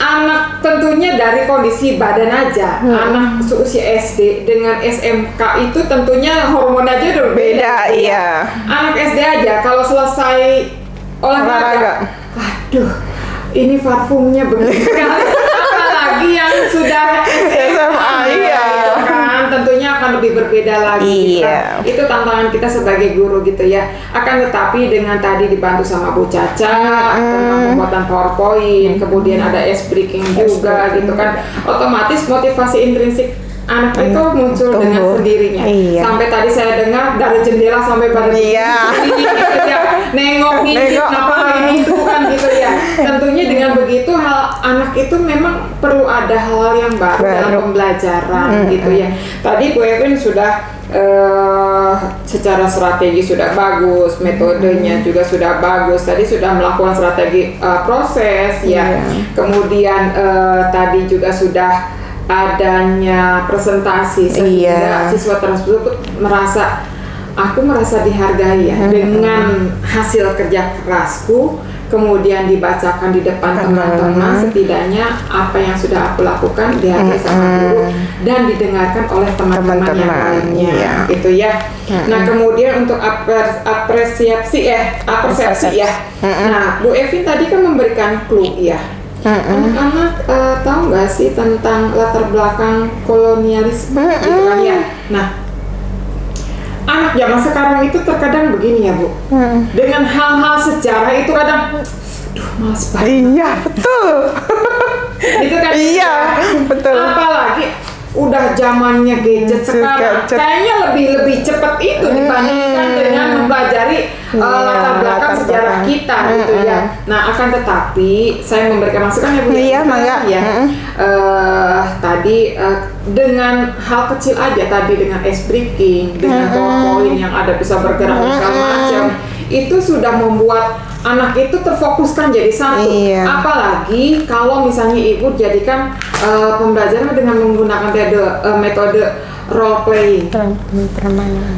anak tentunya dari kondisi badan aja, anak seusia SD dengan SMK itu tentunya hormon aja udah berbeda. Beda, iya. Anak SD aja kalau selesai olahraga, aduh, ini parfumnya begitu sekali. Apalagi yang sudah SMA, iya. Kan tentunya akan lebih berbeda lagi. Iya. Itu tantangan kita sebagai guru gitu ya. Akan tetapi dengan tadi dibantu sama Bu Caca tentang pembuatan PowerPoint, kemudian ada ice breaking juga gitu kan. Otomatis motivasi intrinsik anak itu muncul dengan sendirinya. Iya. Sampai tadi saya dengar dari jendela sampai pada Iya. gitu ya. Nengok ngintip apa itu kan gitu ya. Tentunya dengan begitu anak itu memang perlu ada hal yang baru dalam pembelajaran gitu ya. Tadi Bu Evin sudah secara strategi sudah bagus, metodenya juga sudah bagus. Tadi sudah melakukan strategi proses ya. Kemudian tadi juga sudah adanya presentasi sehingga siswa tersebut merasa, aku merasa dihargai ya dengan hasil kerja kerasku, kemudian dibacakan di depan teman-teman, setidaknya apa yang sudah aku lakukan dihargai sama guru dan didengarkan oleh teman-teman yang lainnya, gitu ya. Nah kemudian untuk apresiasi ya. Nah Bu Evin tadi kan memberikan clue ya. Anak-anak tahu nggak sih tentang latar belakang kolonialisme gitu kan ya. Nah, anak zaman sekarang itu terkadang begini ya Bu, dengan hal-hal sejarah itu kadang, aduh males banget. Iya, betul. Itu kan Iya, betul. Apalagi udah zamannya gadget sekarang, Gadget. kayaknya lebih cepat itu dibandingkan dengan mempelajari latar belakang latar sejarah belakang. kita gitu ya. Nah, akan tetapi saya memberikan masukan ya Bu. Iya, mangga. Ya. Tadi dengan hal kecil aja tadi dengan ice breaking, dengan poin yang ada bisa bergerak segala macam, itu sudah membuat anak itu terfokuskan jadi satu. Iya. Apalagi kalau misalnya ibu jadikan pembelajaran dengan menggunakan metode role playing.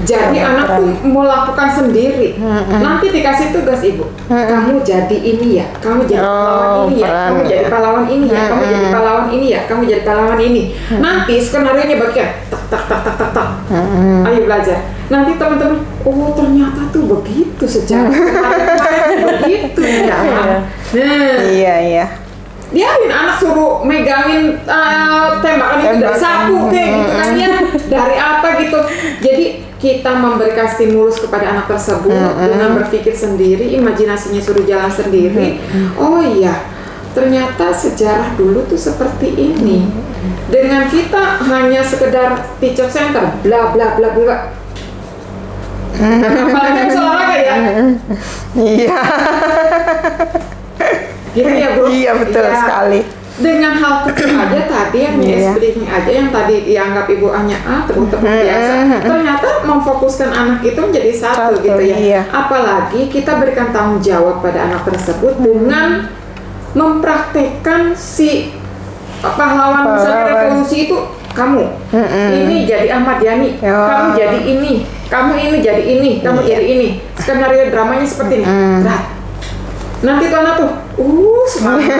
Jadi anak tuh melakukan sendiri. Nanti dikasih tugas ibu, kamu jadi ini ya, kamu jadi pahlawan ini ya, kamu jadi pahlawan ini ya, kamu jadi pahlawan ini ya, kamu jadi pahlawan ini. Nanti skenario nya bagian tak. Ayo belajar. Nanti teman-teman, oh ternyata tuh begitu sejarah kemarin begitu ya. Nah, Iya. biarin anak suruh megangin tembakan itu dari sapu kayak gitu kan ya, dari apa gitu. Jadi kita memberikan stimulus kepada anak tersebut dengan berpikir sendiri, imajinasinya suruh jalan sendiri. Oh iya, ternyata sejarah dulu tuh seperti ini. Dengan kita hanya sekedar teacher center, bla bla bla bla. Apalagi bisa olahraga ya. Iya. Gitu ya Bu. Iya, betul Iya. sekali. Dengan hal kecil aja tadi yang Iya. speaking aja yang tadi dianggap ibu hanya tepuk-tepuk biasa, ternyata memfokuskan anak itu menjadi satu Satu, gitu ya. iya. Apalagi kita berikan tanggung jawab pada anak tersebut dengan mempraktekkan si pahlawan misalnya revolusi itu kamu ini jadi Ahmad Yani, kamu jadi ini, kamu ini jadi ini, kamu jadi ini. Skenario dramanya seperti ini. Berat. Nanti tuh anak tuh, semangat,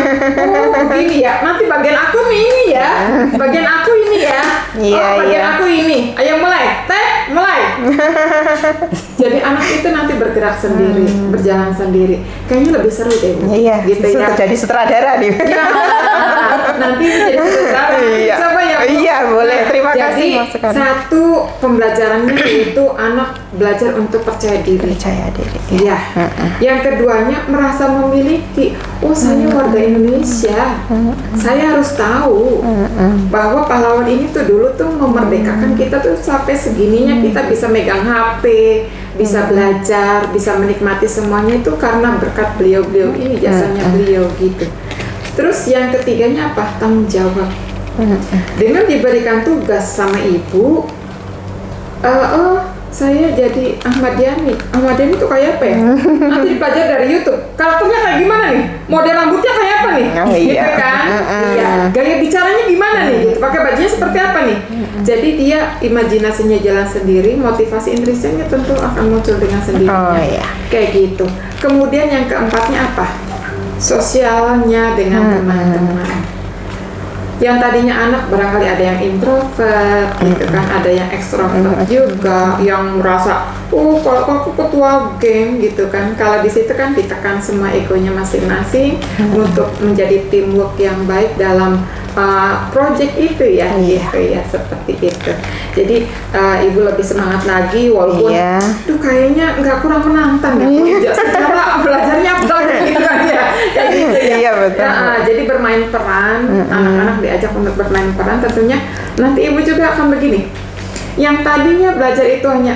begini ya. Nanti bagian aku nih ini ya, bagian aku ini ya. Iya, bagian iya. aku ini. Ayo mulai, mulai. Jadi anak itu nanti bergerak sendiri, berjalan sendiri. Kayaknya lebih seru deh, Bu. Iya, gitu ya. jadi sutradara nih. Ya, nanti menjadi saudara. Iya. Coba ya, Bu. Iya, boleh. Terima Jadi, kasih masukan. satu pembelajarannya yaitu anak belajar untuk percaya diri. Percaya diri. Iya. Yang keduanya merasa memiliki. Oh, saya warga Indonesia. Saya harus tahu bahwa pahlawan ini tuh dulu tuh memerdekakan kita tuh sampai segininya kita bisa megang HP, bisa belajar, bisa menikmati semuanya itu karena berkat beliau-beliau ini, jasanya beliau gitu. Terus yang ketiganya apa? Tanggung jawab. Dengan diberikan tugas sama ibu, saya jadi Ahmad Yani. Ahmad Yani itu kayak apa ya? Nanti dipelajari dari YouTube. Karakternya kayak gimana nih? Model rambutnya kayak apa nih? Oh, iya. Gitu kan? Iya. Gaya bicaranya gimana nih? Gitu. Pakai bajunya seperti apa nih? Jadi dia imajinasinya jalan sendiri, motivasi intrinsiknya tentu akan muncul dengan sendirinya. Oh, iya. Kayak gitu. Kemudian yang keempatnya apa? Sosialnya dengan teman-teman. Yang tadinya anak barangkali ada yang introvert, gitu kan, ada yang ekstrovert juga, yang merasa, kalau aku ketua geng gitu kan. Kalau di situ kan ditekan semua egonya masing-masing untuk menjadi teamwork yang baik dalam project itu ya, gitu ya, seperti itu. Jadi ibu lebih semangat lagi, walaupun, kayaknya nggak kurang menantang ya, secara belajarnya gitu kan ya, kayak gitu ya. Iya, betul. Jadi bermain peran, anak-anak diajak untuk bermain peran, tentunya nanti ibu juga akan begini. Yang tadinya belajar itu hanya,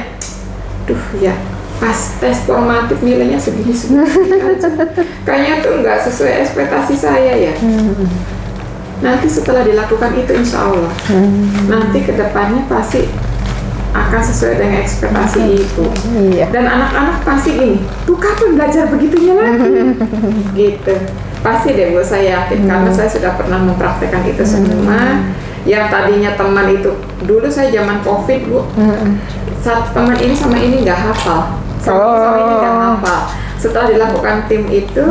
pas tes formatif nilainya segini aja. Kayaknya tuh nggak sesuai ekspektasi saya ya. Nanti setelah dilakukan itu insya Allah, nanti kedepannya pasti akan sesuai dengan ekspektasi ibu. Dan anak-anak pasti gini, kapan belajar begitunya lagi? Gitu. Pasti deh Bu, saya yakin karena saya sudah pernah mempraktekkan itu semua. Yang tadinya teman itu, dulu saya zaman COVID Bu, saat teman ini sama ini nggak hafal, sama ini nggak hafal. Setelah dilakukan tim itu,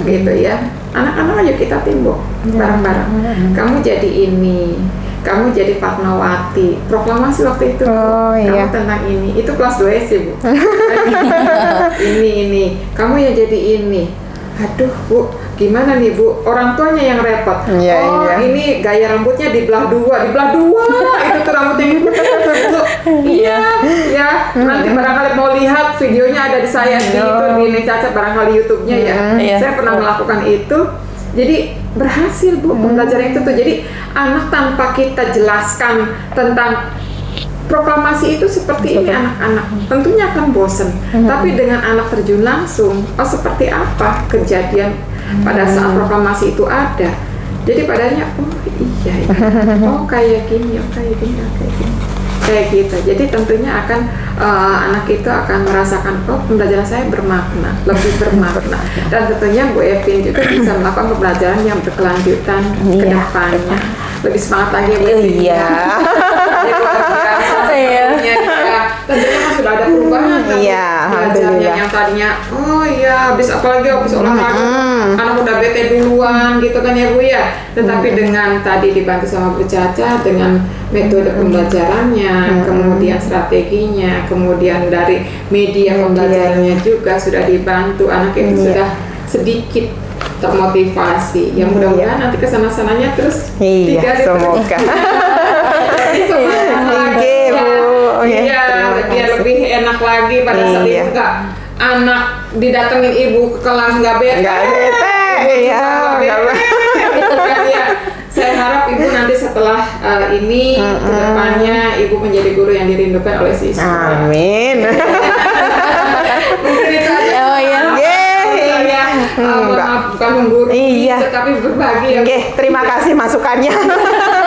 gitu ya, anak-anak ayo kita timbuk bareng-bareng. Kamu jadi ini, kamu jadi Fatmawati, proklamasi waktu itu, kamu tentang ini, itu kelas 2 SD Bu. ini, kamu ya jadi ini. Aduh Bu, gimana nih Bu? Orang tuanya yang repot. Ini gaya rambutnya dibelah dua, itu tuh rambutnya ibu. Iya. Nanti barangkali mau lihat videonya ada di saya di itu di Cacat barangkali YouTube-nya ya. Saya pernah melakukan itu. Jadi berhasil Bu pembelajaran itu tuh. Jadi anak tanpa kita jelaskan tentang proklamasi itu seperti ini anak-anak tentunya akan bosen. Tapi dengan anak terjun langsung, oh seperti apa kejadian pada saat proklamasi itu ada. Jadi padanya oh iya, oh kayak gini, oh kayak gini, oh kayak gini. Kayak gitu. Jadi tentunya akan anak itu akan merasakan oh pembelajaran saya bermakna, lebih bermakna. Dan tentunya Bu Evin juga bisa melakukan pembelajaran yang berkelanjutan ke depannya. Lebih semangat lagi Bu Evin. Iya. Jadi luar biasa tentunya juga. Tentunya kan sudah ada perubahan kan, Iya, belajarnya alhamdulillah. yang tadinya oh iya habis olahraga anak udah bete duluan gitu kan ya Bu ya. Tetapi dengan tadi dibantu sama Bu Caca dengan metode pembelajarannya, kemudian strateginya, kemudian dari media pembelajarannya juga sudah dibantu, anak itu sudah sedikit termotivasi. Ya mudah-mudahan nanti kesana-sananya terus Iya, tiga di- semoga. Jadi semangat lagi Oke, Bu. Oke. Iya, biar lebih enak lagi pada saat Iya. ibu nggak anak didatengin ibu ke kelas nggak bete. Nggak bete, Ibu juga iya, nggak nggak bete. Gitu kan, ya. Saya harap ibu nanti setelah ini kedepannya ibu menjadi guru yang dirindukan oleh siswa. Amin. Mungkin itu aja. Oh iya. Saya maaf bukan menggurui, Iya. tetapi berbagi ya. Oke, terima kasih masukannya.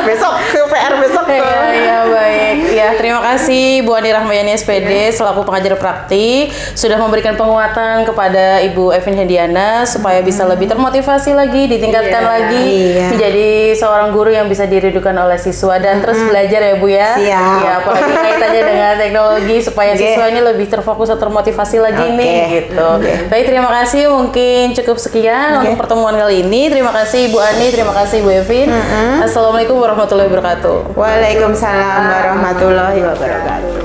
Besok ke PR besok tuh. Ya, baik. Ya, terima kasih Bu Ani Rahmayani SPD selaku pengajar praktik sudah memberikan penguatan kepada Ibu Evin Hendiana supaya bisa lebih termotivasi lagi, ditingkatkan lagi Iya. menjadi seorang guru yang bisa dirindukan oleh siswa dan terus belajar ya Bu ya. Siap. Ya, apalagi kaitannya dengan teknologi supaya Oke. siswa ini lebih terfokus dan termotivasi lagi Oke. nih gitu. Baik, terima kasih. Mungkin cukup sekian untuk pertemuan kali ini. Terima kasih Bu Ani, terima kasih Bu Evin. Assalamualaikum warahmatullahi wabarakatuh. Waalaikumsalam warahmatullahi wabarakatuh.